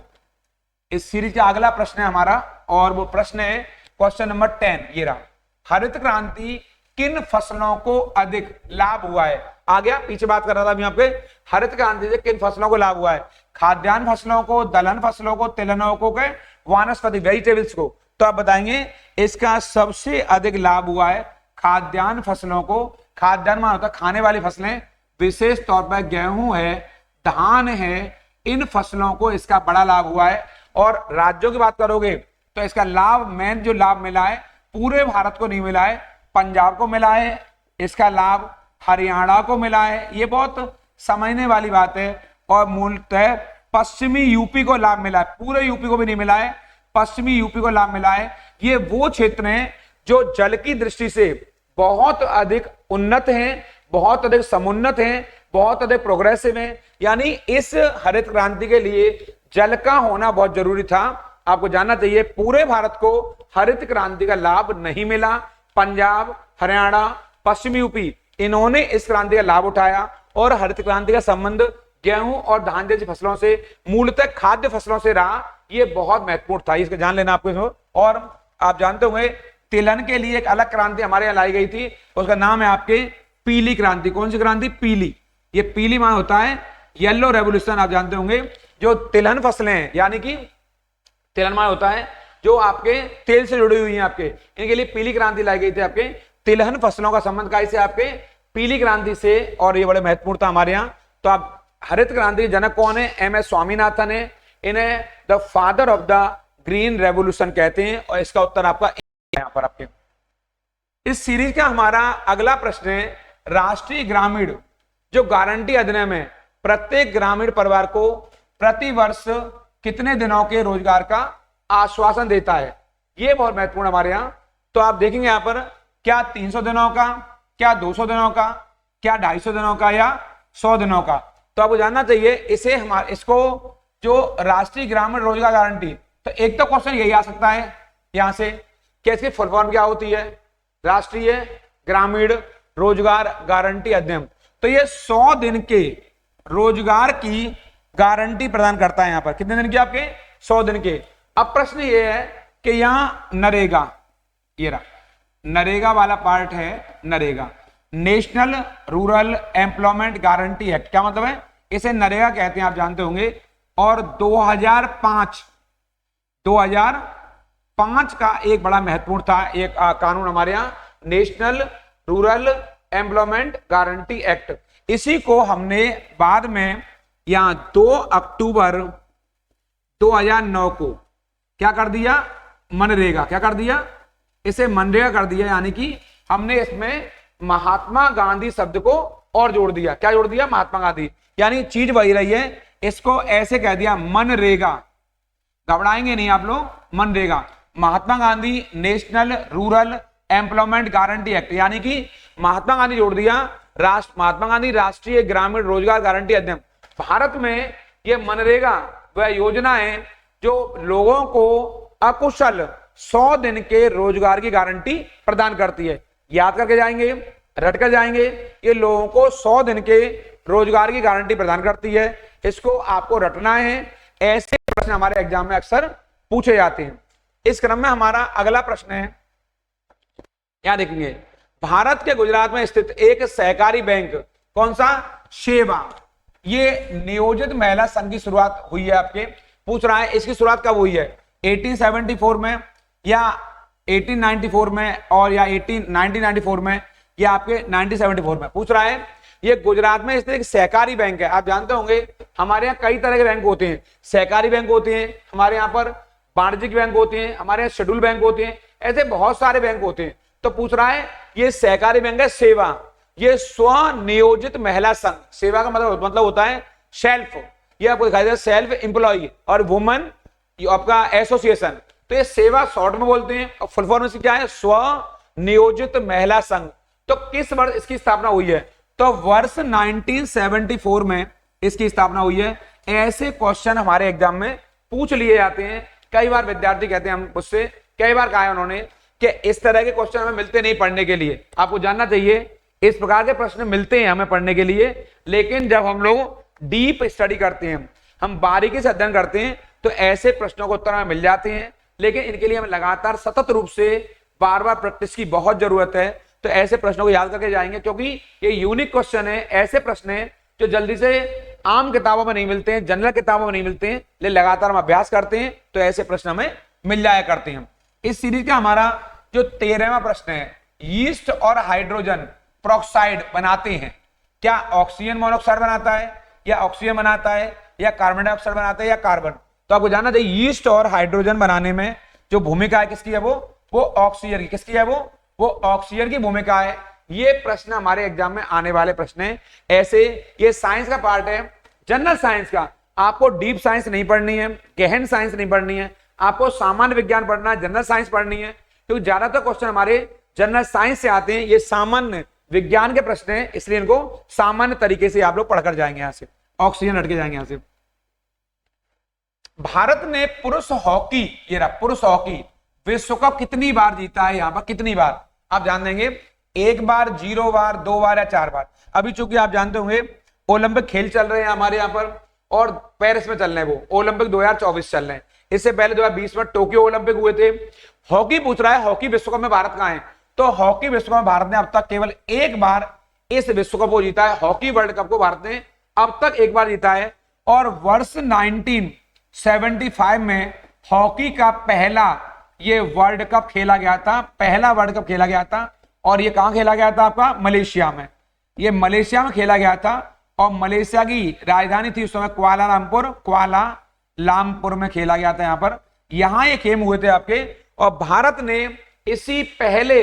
इस सीरीज का अगला प्रश्न है हमारा और वो प्रश्न है क्वेश्चन नंबर 10। ये रहा, हरित क्रांति किन फसलों को अधिक लाभ हुआ है। आ गया, पीछे बात कर रहा था अभी यहाँ पे, हरित क्रांति से किन फसलों को लाभ हुआ है। खाद्यान्न फसलों को, दलहन फसलों को, तिलहनों के, वानस्पतिक वेजिटेबल्स को। तो आप बताएंगे इसका सबसे अधिक लाभ हुआ है खाद्यान्न फसलों को। खाद्यान्न माना होता है खाने वाली फसलें, विशेष तौर पर गेहूं है, धान है, इन फसलों को इसका बड़ा लाभ हुआ है। और राज्यों की बात करोगे तो इसका लाभ, मेन जो लाभ मिला है पूरे भारत को नहीं मिला है, पंजाब को मिला है, इसका लाभ हरियाणा को मिला है, ये बहुत समझने वाली बात है। और मूलतः पश्चिमी यूपी को लाभ मिला है, पूरे यूपी को भी नहीं मिला है, पश्चिमी यूपी को लाभ मिला है। ये वो क्षेत्र हैं जो जल की दृष्टि से बहुत अधिक उन्नत हैं, बहुत अधिक समुन्नत हैं, बहुत अधिक प्रोग्रेसिव हैं। यानी इस हरित क्रांति के लिए जल का होना बहुत जरूरी था। आपको जानना चाहिए पूरे भारत को हरित क्रांति का लाभ नहीं मिला। पंजाब, हरियाणा, पश्चिमी यूपी, इन्होंने इस क्रांति का लाभ उठाया। और हरित क्रांति का संबंध गेहूं और धान जैसी फसलों से, मूलतः खाद्य फसलों से रहा। ये बहुत महत्वपूर्ण था, इसको जान लेना आपको। और आप जानते होंगे तिलहन के लिए एक अलग क्रांति हमारे यहाँ लाई गई थी, उसका नाम है आपके पीली क्रांति। कौन सी क्रांति? पीली। ये पीली मान होता है येलो रेवोल्यूशन। आप जानते होंगे जो तिलहन फसलें हैं, यानी कि तिलहन मान होता है जो आपके तेल से जुड़ी हुई हैं, आपके इनके लिए पीली क्रांति लाई गई थी। आपके तिलहन फसलों का संबंध का इसे आपके पीली क्रांति से, और ये बड़े महत्वपूर्ण था हमारे यहाँ। तो आप हरित क्रांति के जनक कौन है? एम.एस. स्वामीनाथन है। इन्हें the father of the green revolution कहते हैं। और इसका उत्तर आपका यहाँ पर आपके। इस सीरीज का हमारा अगला प्रश्न है, राष्ट्रीय ग्रामीण जो गारंटी अधिनियम है प्रत्येक ग्रामीण परिवार को प्रति वर्ष कितने दिनों के रोजगार का आश्वासन देता है। यह बहुत महत्वपूर्ण हमारे यहाँ। तो आप देखेंगे यहाँ पर, क्या 300 दिनों का, क्या 200 दिनों का, क्या 250 दिनों का, या 100 दिनों का। तो आपको जानना चाहिए इसको जो राष्ट्रीय ग्रामीण रोजगार गारंटी, तो एक तो क्वेश्चन यही आ सकता है यहां से कि इसकी फुल फॉर्म क्या होती है? राष्ट्रीय ग्रामीण रोजगार गारंटी अधिनियम। तो ये 100 दिन के रोजगार की गारंटी प्रदान करता है। यहां पर कितने दिन की? आपके 100 दिन के। अब प्रश्न ये है कि यहां नरेगा, ये रहा नरेगा वाला पार्ट है, NREGA national rural employment guarantee act. क्या मतलब है? इसे नरेगा कहते हैं, आप जानते होंगे। और 2005 का एक बड़ा महत्वपूर्ण था एक कानून हमारे यहाँ, national rural employment guarantee act. इसी को हमने बाद में यहां 2 अक्टूबर 2009 को क्या कर दिया? मनरेगा। क्या कर दिया? इसे मनरेगा कर दिया। यानी कि हमने इसमें महात्मा गांधी शब्द को और जोड़ दिया। क्या जोड़ दिया? महात्मा गांधी। यानी चीज वही रही है, इसको ऐसे कह दिया मनरेगा। घबराएंगे नहीं आप लोग, मनरेगा, Mahatma Gandhi national rural employment guarantee act. यानी कि महात्मा गांधी जोड़ दिया, महात्मा गांधी राष्ट्रीय ग्रामीण रोजगार गारंटी अधिनियम। भारत में यह मनरेगा वह योजना है जो लोगों को अकुशल 100 दिन के रोजगार की गारंटी प्रदान करती है। याद करके जाएंगे, रट कर जाएंगे, ये लोगों को 100 दिन के रोजगार की गारंटी प्रदान करती है। इसको आपको रटना है। ऐसे प्रश्न हमारे एग्जाम में अक्सर पूछे जाते हैं। इस क्रम में हमारा अगला प्रश्न है, यहां देखेंगे, भारत के गुजरात में स्थित एक सहकारी बैंक, कौन सा? शेवा। ये नियोजित महिला संघ की शुरुआत हुई है। आपके पूछ रहा है इसकी शुरुआत कब हुई है? 1874 में या 1894 में, और या 1994 में, या आपके 1974 में पूछ रहा है। ये गुजरात में स्थित एक सहकारी बैंक है। आप जानते होंगे हमारे यहाँ कई तरह के बैंक होते हैं। सहकारी बैंक होते हैं हमारे यहाँ पर, वाणिज्यिक बैंक होते हैं हमारे यहाँ, शेड्यूल बैंक होते हैं, ऐसे बहुत सारे बैंक होते हैं। तो पूछ रहा है ये सहकारी बैंक है सेवा, ये स्वनियोजित महिला संघ। सेवा का मतलब होता है सेल्फ, ये आपको दिखाई दे रहा है सेल्फ एम्प्लॉय और वुमन आपका एसोसिएशन, तो ये सेवा शॉर्ट में बोलते हैं और फुल फॉर्म इसकी क्या है, स्व नियोजित महिला संघ। तो किस वर्ष इसकी स्थापना हुई है, तो वर्ष 1974 में इसकी स्थापना हुई है। ऐसे क्वेश्चन हमारे एग्जाम में पूछ लिए जाते हैं, कई बार विद्यार्थी कहते हैं हम मुझसे कई बार कहा है उन्होंने कि इस तरह के क्वेश्चन हमें मिलते नहीं पढ़ने के लिए। आपको जानना चाहिए इस प्रकार के प्रश्न मिलते हैं हमें पढ़ने के लिए, लेकिन जब हम लोग डीप स्टडी करते हैं, हम बारीकी से अध्ययन करते हैं, तो ऐसे प्रश्नों को उत्तर हमें मिल जाते हैं। लेकिन इनके लिए हमें लगातार सतत रूप से बार बार प्रैक्टिस की बहुत जरूरत है। तो ऐसे प्रश्नों को याद करके जाएंगे, क्योंकि ये यूनिक क्वेश्चन है, ऐसे प्रश्न है जो जल्दी से आम किताबों में नहीं मिलते हैं, जनरल किताबों में नहीं मिलते हैं, लेकिन लगातार हम अभ्यास करते हैं तो ऐसे प्रश्न हमें मिल जाया करते हैं। इस सीरीज का हमारा जो 13वां प्रश्न है, यीस्ट और हाइड्रोजन पेरोक्साइड बनाते हैं, क्या ऑक्सीजन मोनोऑक्साइड बनाता है या ऑक्सीजन बनाता है या कार्बन डाइऑक्साइड बनाता है या कार्बन। तो आपको जानना चाहिए यीस्ट और हाइड्रोजन बनाने में जो भूमिका है किसकी है, वो ऑक्सीजन की। किसकी है वो ऑक्सीजन की भूमिका है। ये प्रश्न हमारे एग्जाम में आने वाले प्रश्न है। ऐसे ये साइंस का पार्ट है, जनरल साइंस का। आपको डीप साइंस नहीं पढ़नी है, गहन साइंस नहीं पढ़नी है, आपको सामान्य विज्ञान पढ़ना है, जनरल साइंस पढ़नी है, क्योंकि ज्यादातर क्वेश्चन हमारे जनरल साइंस से आते हैं। ये सामान्य विज्ञान के प्रश्न हैं, इसलिए इनको सामान्य तरीके से आप लोग पढ़कर जाएंगे। यहां से ऑक्सीजन हटके जाएंगे। यहां से भारत ने पुरुष हॉकी, ये रहा पुरुष हॉकी विश्व कप कितनी बार जीता है, यहां पर कितनी बार आप जान देंगे, 1 बार, 0 बार, 2 बार या 4 बार। अभी चूंकि आप जानते होंगे ओलंपिक खेल चल रहे हैं हमारे यहाँ पर और पेरिस में चल रहे हैं, वो ओलंपिक 2024 चल रहे हैं। इससे पहले 2020 में टोक्यो ओलंपिक हुए थे। हॉकी पूछ रहा है, हॉकी विश्व कप में भारत कहां है, तो हॉकी विश्व कप में भारत ने अब तक केवल 1 बार इस विश्व कप को जीता है। हॉकी वर्ल्ड कप को भारत ने अब तक 1 बार जीता है। और वर्ष 1975 में हॉकी का पहला ये वर्ल्ड कप खेला गया था, पहला वर्ल्ड कप खेला गया था। और ये कहां खेला गया था, आपका मलेशिया में। ये मलेशिया में खेला गया था और मलेशिया की राजधानी थी उस समय कुआलालंपुर में खेला गया था। यहां ये खेल हुए थे आपके। और भारत ने इसी पहले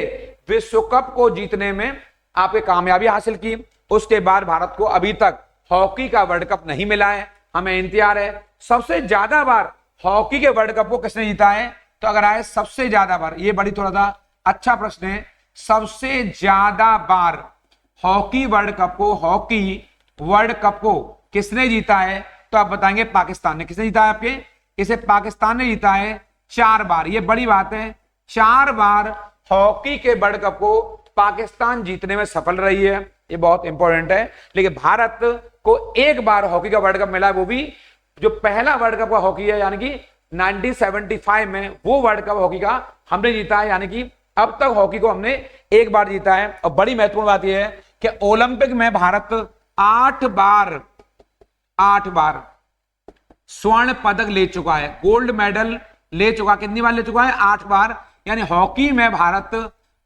विश्व कप को जीतने में आपके कामयाबी हासिल की। उसके बाद भारत को अभी तक हॉकी का वर्ल्ड कप नहीं मिला है। हमें इंतजार है सबसे ज्यादा बार हॉकी के वर्ल्ड कप को किसने जीता है, तो अगर आए सबसे ज्यादा बार, ये बड़ी थोड़ा सा अच्छा प्रश्न है, सबसे ज्यादा बार हॉकी वर्ल्ड कप को किसने जीता है, तो आप बताएंगे पाकिस्तान ने। किसने जीता है आपके, इसे पाकिस्तान ने जीता है 4 बार। ये बड़ी बात है, 4 बार हॉकी के वर्ल्ड कप को पाकिस्तान जीतने में सफल रही है। ये बहुत इंपॉर्टेंट है। लेकिन भारत को 1 बार हॉकी का वर्ल्ड कप मिला है, वो भी जो पहला वर्ल्ड कप का हॉकी है, यानी कि 1975 में वो वर्ल्ड कप हॉकी का हमने जीता है। यानी कि अब तक हॉकी को हमने 1 बार जीता है। और बड़ी महत्वपूर्ण बात यह है कि ओलंपिक में भारत 8 बार स्वर्ण पदक ले चुका है, गोल्ड मेडल ले चुका। कितनी बार ले चुका है, 8 बार। यानी हॉकी में भारत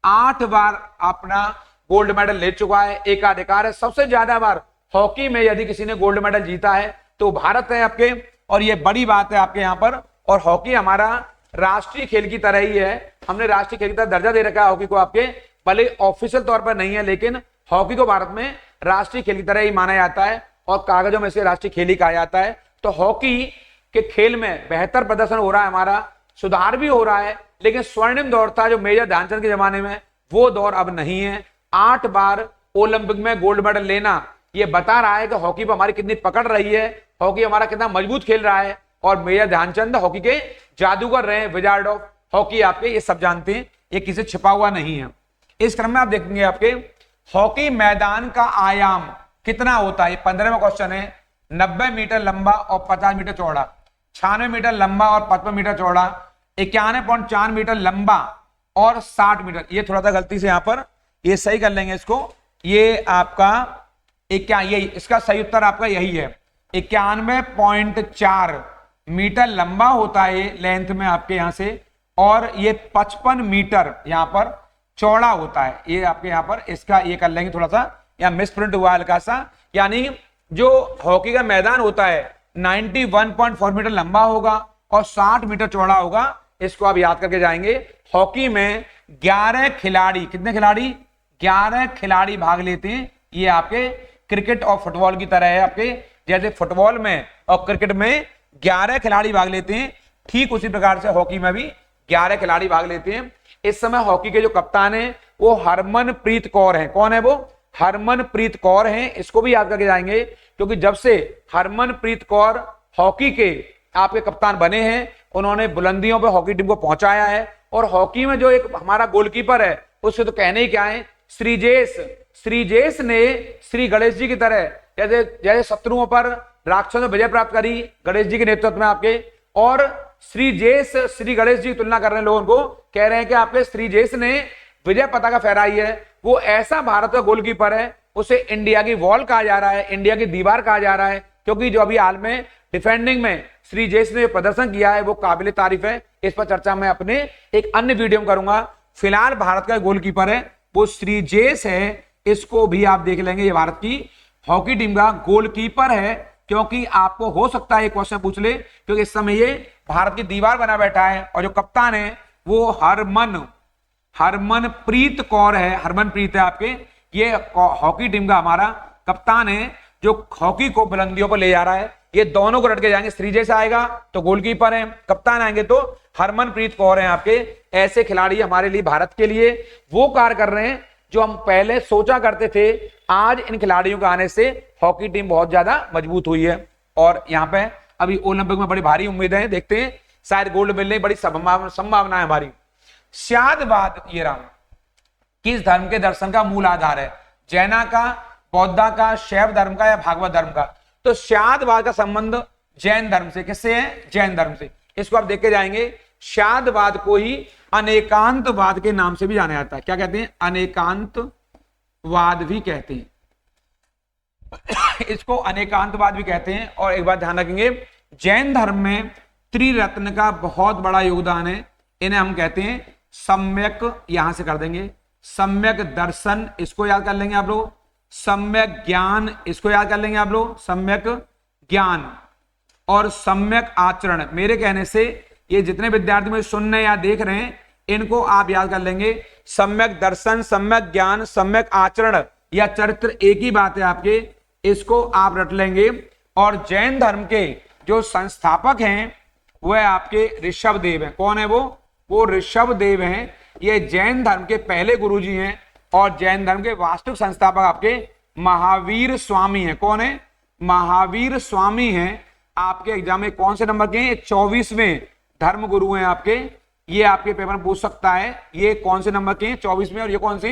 8 बार अपना गोल्ड मेडल ले चुका है। एकाधिकार है, सबसे ज्यादा बार हॉकी में यदि किसी ने गोल्ड मेडल जीता है तो भारत है आपके। और ये बड़ी बात है आपके यहाँ पर। और हॉकी हमारा राष्ट्रीय खेल की तरह ही है, हमने राष्ट्रीय खेल की तरह दर्जा दे रखा है हॉकी को आपके। भले ऑफिशियल तौर पर नहीं है, लेकिन हॉकी को भारत में राष्ट्रीय खेल की तरह ही माना जाता है और कागजों में से राष्ट्रीय खेल ही कहा जाता है। तो हॉकी के खेल में बेहतर प्रदर्शन हो रहा है, हमारा सुधार भी हो रहा है। लेकिन स्वर्णिम दौर था जो मेजर ध्यानचंद के जमाने में, वो दौर अब नहीं है। 8 बार ओलंपिक में गोल्ड मेडल लेना ये बता रहा है कि हॉकी पर हमारी कितनी पकड़ रही है, हॉकी हमारा कितना मजबूत खेल रहा है। और मेजर ध्यानचंद हॉकी के जादूगर रहे, विजार्ड ऑफ हॉकी आपके, ये सब जानते हैं, ये किसी छिपा हुआ नहीं है। इस क्रम में आप देखेंगे आपके हॉकी मैदान का आयाम कितना होता है। 15वां क्वेश्चन है। 90 मीटर लंबा और 50 मीटर चौड़ा, 96 मीटर लंबा और 55 मीटर चौड़ा, 91.4 मीटर लंबा और 60 मीटर। ये थोड़ा सा गलती से यहां पर ये सही कर लेंगे इसको। ये आपका यही इसका सही उत्तर आपका यही है। 91.4 मीटर लंबा होता है लेंथ में आपके यहां से, और ये 55 मीटर यहां पर चौड़ा होता है। ये आपके यहां पर इसका ये कर लेंगे, थोड़ा सा या मिस प्रिंट हुआ हल्का सा। यानी जो हॉकी का मैदान होता है 91.4 मीटर लंबा होगा और 60 मीटर चौड़ा होगा। इसको आप याद करके जाएंगे। हॉकी में 11 खिलाड़ी, कितने खिलाड़ी, 11 खिलाड़ी भाग लेते हैं। ये आपके क्रिकेट और फुटबॉल की तरह है आपके, जैसे फुटबॉल में और क्रिकेट में 11 खिलाड़ी भाग लेते हैं, ठीक उसी प्रकार से हॉकी में भी 11 खिलाड़ी भाग लेते हैं। इस समय हॉकी के जो कप्तान हैं वो हरमनप्रीत कौर हैं। कौन है वो? हरमनप्रीत कौर हैं। इसको भी याद करके जाएंगे, क्योंकि जब से हरमनप्रीत कौर हॉकी के आपके कप्तान बने हैं, उन्होंने बुलंदियों पर हॉकी टीम को पहुंचाया है। और हॉकी में जो एक हमारा गोलकीपर है, उससे तो कहने ही क्या है, श्रीजेश ने श्री गणेश जी की तरह जैसे जैसे शत्रुओं पर राक्षसों ने विजय प्राप्त करी गणेश जी के नेतृत्व में आपके, और श्रीजेश श्री गणेश जी की तुलना कर रहे हैं लोगों को, कह रहे हैं कि आपके श्रीजेश ने विजय पताका फहराई है। वो ऐसा भारत का गोलकीपर है, उसे इंडिया की वॉल कहा जा रहा है, इंडिया की दीवार कहा जा रहा है, क्योंकि जो अभी हाल में डिफेंडिंग में श्रीजेश ने प्रदर्शन किया है वो काबिल तारीफ है। इस पर चर्चा मैं अपने एक अन्य वीडियो में करूंगा। फिलहाल भारत का गोलकीपर है वो श्रीजेश है, इसको भी आप देख लेंगे। ये भारत की हॉकी टीम का गोलकीपर है, क्योंकि आपको हो सकता है एक क्वेश्चन पूछ ले, क्योंकि इस समय ये भारत की दीवार बना बैठा है और जो कप्तान है वो हरमनप्रीत कौर है। हरमनप्रीत है आपके, ये हॉकी टीम का हमारा कप्तान है जो हॉकी को बुलंदियों पर ले जा रहा है। ये दोनों को रट के जाएंगे, श्रीजेश आएगा तो गोलकीपर है, कप्तान आएंगे तो हरमनप्रीत कौर है आपके। ऐसे खिलाड़ी हमारे लिए, भारत के लिए वो कार्य कर रहे हैं जो हम पहले सोचा करते थे। आज इन खिलाड़ियों के आने से हॉकी टीम बहुत ज्यादा मजबूत हुई है और यहाँ पे अभी ओलंपिक में बड़ी भारी उम्मीदें हैं, देखते हैं शायद गोल्ड मिलने की बड़ी संभावना है हमारी। शादवाद ये राम किस धर्म के दर्शन का मूल आधार है? जैना का, बौद्धा का, शैव धर्म का या भागवत धर्म का? तो शादवाद का संबंध जैन धर्म से। किससे है? जैन धर्म से। इसको आप देख के जाएंगे। शादवाद को ही अनेकांतवाद के नाम से भी जाना जाता है। क्या कहते हैं? अनेकांतवाद भी कहते हैं। इसको अनेकांतवाद भी कहते हैं। और एक बात ध्यान रखेंगे, जैन धर्म में त्रिरत्न का बहुत बड़ा योगदान है। इन्हें हम कहते हैं सम्यक, यहां से कर देंगे सम्यक दर्शन, इसको याद कर लेंगे आप लोग। सम्यक ज्ञान, इसको याद कर लेंगे आप लोग, सम्यक ज्ञान। और सम्यक आचरण, मेरे कहने से ये जितने विद्यार्थी मुझे सुनने या देख रहे हैं इनको आप याद कर लेंगे। सम्यक दर्शन, सम्यक ज्ञान, सम्यक आचरण या चरित्र एक ही बात है आपके, इसको आप रट लेंगे। और जैन धर्म के जो संस्थापक हैं वह आपके ऋषभदेव हैं। कौन है वो ऋषभदेव हैं। ये जैन धर्म के पहले गुरुजी हैं और जैन धर्म के वास्तविक संस्थापक आपके महावीर स्वामी हैं। कौन है? महावीर स्वामी हैं। आपके एग्जाम में कौन से नंबर के हैं? 24वें धर्म गुरु हैं आपके। ये आपके पेपर में पूछ सकता है ये कौन से नंबर के हैं? 24वें। और ये कौन से?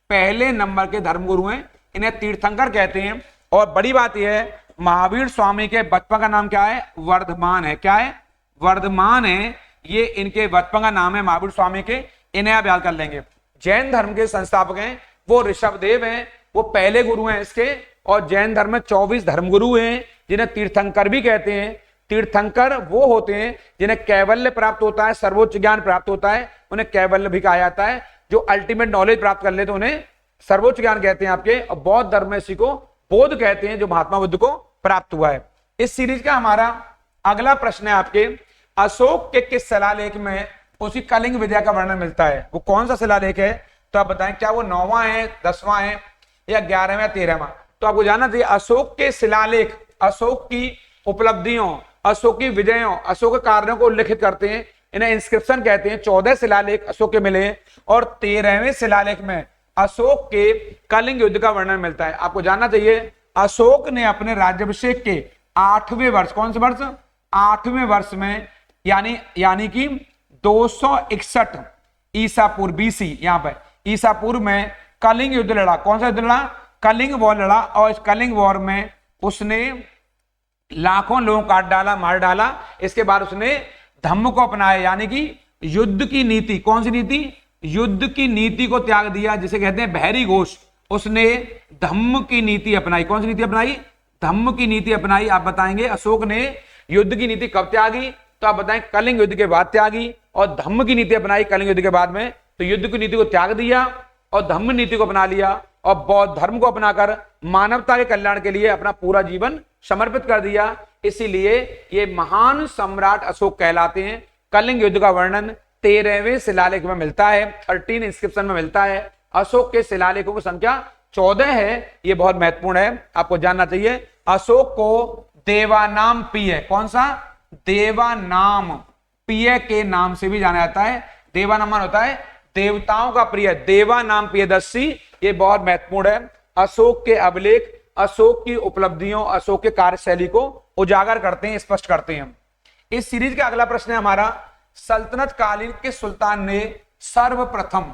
पहले नंबर के धर्म गुरु हैं। इन्हें तीर्थंकर कहते हैं। और बड़ी बात यह है, महावीर स्वामी के बचपन का नाम क्या है? वर्धमान है। क्या है? वर्धमान है। ये इनके बचपन का नाम है महावीर स्वामी के। इन्हें आप याद कर लेंगे। जैन धर्म के संस्थापक हैं वो ऋषभदेव हैं, वो पहले गुरु हैं इसके। और जैन धर्म में 24 धर्मगुरु हैं जिन्हें तीर्थंकर भी कहते हैं। तीर्थंकर वो होते हैं जिन्हें कैवल्य प्राप्त होता है, सर्वोच्च ज्ञान प्राप्त होता है, उन्हें कैवल्य भी कहा जाता है। जो अल्टीमेट नॉलेज प्राप्त कर ले तो उन्हें सर्वोच्च ज्ञान कहते हैं आपके। और बौद्ध धर्म में इसी को बोध कहते हैं, जो महात्मा बुद्ध को प्राप्त हुआ है। इस सीरीज का हमारा अगला प्रश्न है आपके, अशोक के किस शिलालेख में उसकी कलिंग विद्या का वर्णन मिलता है? वो कौन सा शिलालेख है? तो आप बताएं, क्या वो 9वां है, 10वां है या 11वां या 13वां? तो आपको जानना चाहिए अशोक के शिलालेख अशोक की उपलब्धियों, अशोक की विजयों, अशोक के कार्यों को उल्लेखित करते हैं। इन्हें इंस्क्रिप्शन कहते हैं। 14 शिलालेख अशोक के मिले हैं और 13वें शिलालेख में अशोक के कलिंग युद्ध का वर्णन मिलता है। आपको जानना चाहिए अशोक ने अपने राज्याभिषेक के 8वें वर्ष, कौन से वर्ष? 8वें वर्ष में, यानी कि 261 ईसा पूर्व BC, यहां पर ईसा पूर्व में कलिंग युद्ध लड़ा। कौन सा युद्ध लड़ा? कलिंग वॉर लड़ा। और इस कलिंग वॉर में उसने लाखों लोगों को काट डाला, मार डाला। इसके बाद उसने धम्म को अपनाया, यानी कि युद्ध की नीति। कौन सी नीति? युद्ध की नीति को त्याग दिया, जिसे कहते हैं बहरी घोष। उसने धम्म की नीति अपनाई। कौन सी नीति अपनाई? धम्म की नीति अपनाई। आप बताएंगे अशोक ने युद्ध की नीति कब त्यागी? तो आप बताएं कलिंग युद्ध के बाद त्यागी। और धम्म की नीति अपनाई कलिंग युद्ध के बाद में। तो युद्ध की नीति को त्याग दिया और धम्म नीति को अपना लिया और बौद्ध धर्म को अपनाकर मानवता के कल्याण के लिए अपना पूरा जीवन समर्पित कर दिया। इसीलिए ये महान सम्राट अशोक कहलाते हैं। कलिंग युद्ध का वर्णन 13वें शिलालेख में मिलता है, 13 इंस्क्रिप्शन में मिलता है। अशोक के शिलालेखों की संख्या 14 है। ये बहुत महत्वपूर्ण है, आपको जानना चाहिए। अशोक को देवानाम प्रिय, कौन सा? देवानाम प्रिय के नाम से भी जाना जाता है। देवानाम होता है देवताओं का प्रिय, देवानाम प्रियदर्शी, ये बहुत महत्वपूर्ण है। अशोक के अभिलेख अशोक की उपलब्धियों, अशोक के कार्यशैली को उजागर करते हैं, स्पष्ट करते हैं। इस सीरीज का अगला प्रश्न है हमारा, सल्तनत कालीन के सुल्तान ने सर्वप्रथम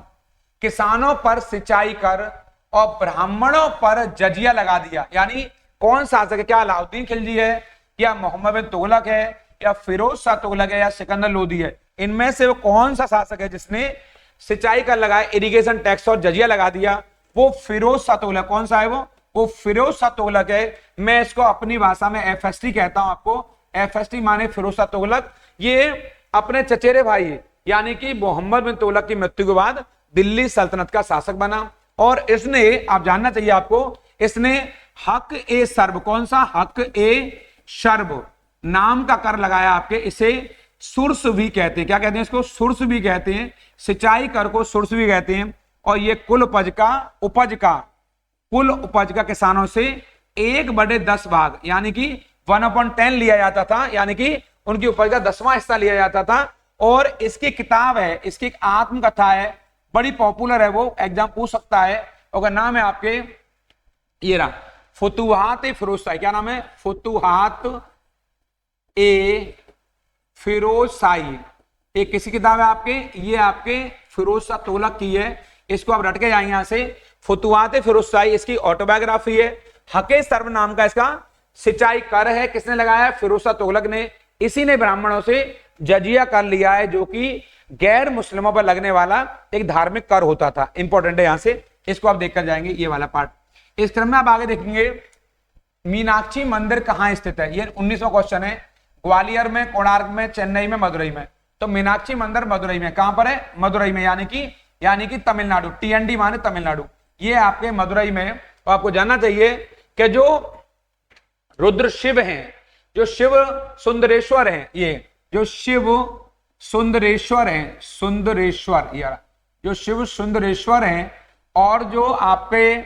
किसानों पर सिंचाई कर और ब्राह्मणों पर जजिया लगा दिया, यानी कौन शासक है? क्या अलाउद्दीन खिलजी है, या मोहम्मद बिन तुगलक है, या फिरोज शाह तुगलक है, या सिकंदर लोदी है? इनमें से वो कौन सा शासक है जिसने सिंचाई कर लगाया, इरिगेशन टैक्स और जजिया लगा दिया? वो फिरोज शाह तुगलक। कौन सा है वो फिरोज शाह तुगलक है। मैं इसको अपनी भाषा में FST कहता हूं आपको। FST माने फिरोज शाह तुगलक। ये अपने चचेरे भाई यानी कि मोहम्मद बिन तुगलक की मृत्यु के बाद दिल्ली सल्तनत का शासक बना, और इसने, आप जानना चाहिए आपको, इसने हक ए सर्ब, कौन सा? हक ए सर्ब नाम का कर लगाया आपके, इसे सुर्स भी कहते हैं। क्या कहते हैं इसको? सुर्स भी कहते हैं। सिंचाई कर को सुर्स भी कहते हैं। और ये कुल उपज का किसानों से 1/10 भाग यानी कि 1/10 लिया जाता था, यानी कि उनकी उपज का 10वां हिस्सा लिया जाता था। और इसकी किताब है, इसकी एक आत्मकथा है, बड़ी पॉपुलर है, वो एग्जाम पूछ सकता है। और नाम है आपके, ये रहा, फुतुहात ए फिरोज शाही। क्या नाम है? फुतुहात ए फिरोज शाही। एक किसी किताब है आपके, ये आपके फिरोज शाह तुगलक की है, इसको आप रट के जाएंगे यहां से। फुतुहात ए फिरोज शाही इसकी ऑटोबायोग्राफी है। हके सर्व नाम का इसका सिंचाई कर है, किसने लगाया? फिरोज शाह तुगलक ने। इसी ने ब्राह्मणों से जजिया कर लिया है, जो कि गैर मुस्लिमों पर लगने वाला एक धार्मिक कर होता था। इंपॉर्टेंट है, यहां से इसको आप देखकर जाएंगे, ये वाला पार्ट। इस क्रम में आप आगे देखेंगे, मीनाक्षी मंदिर कहां स्थित है? ये 19वां क्वेश्चन है। ग्वालियर में, कोणार्क में, चेन्नई में, मदुरई में। तो मीनाक्षी मंदिर मदुरई में। कहां पर है? मदुरई में, यानी कि तमिलनाडु। TND माने तमिलनाडु। ये आपके मदुरई में। और आपको जानना चाहिए कि जो रुद्र शिव हैं, जो शिव सुंदरेश्वर हैं, ये जो शिव सुंदरेश्वर हैं, जो शिव सुंदरेश्वर हैं, और जो आपके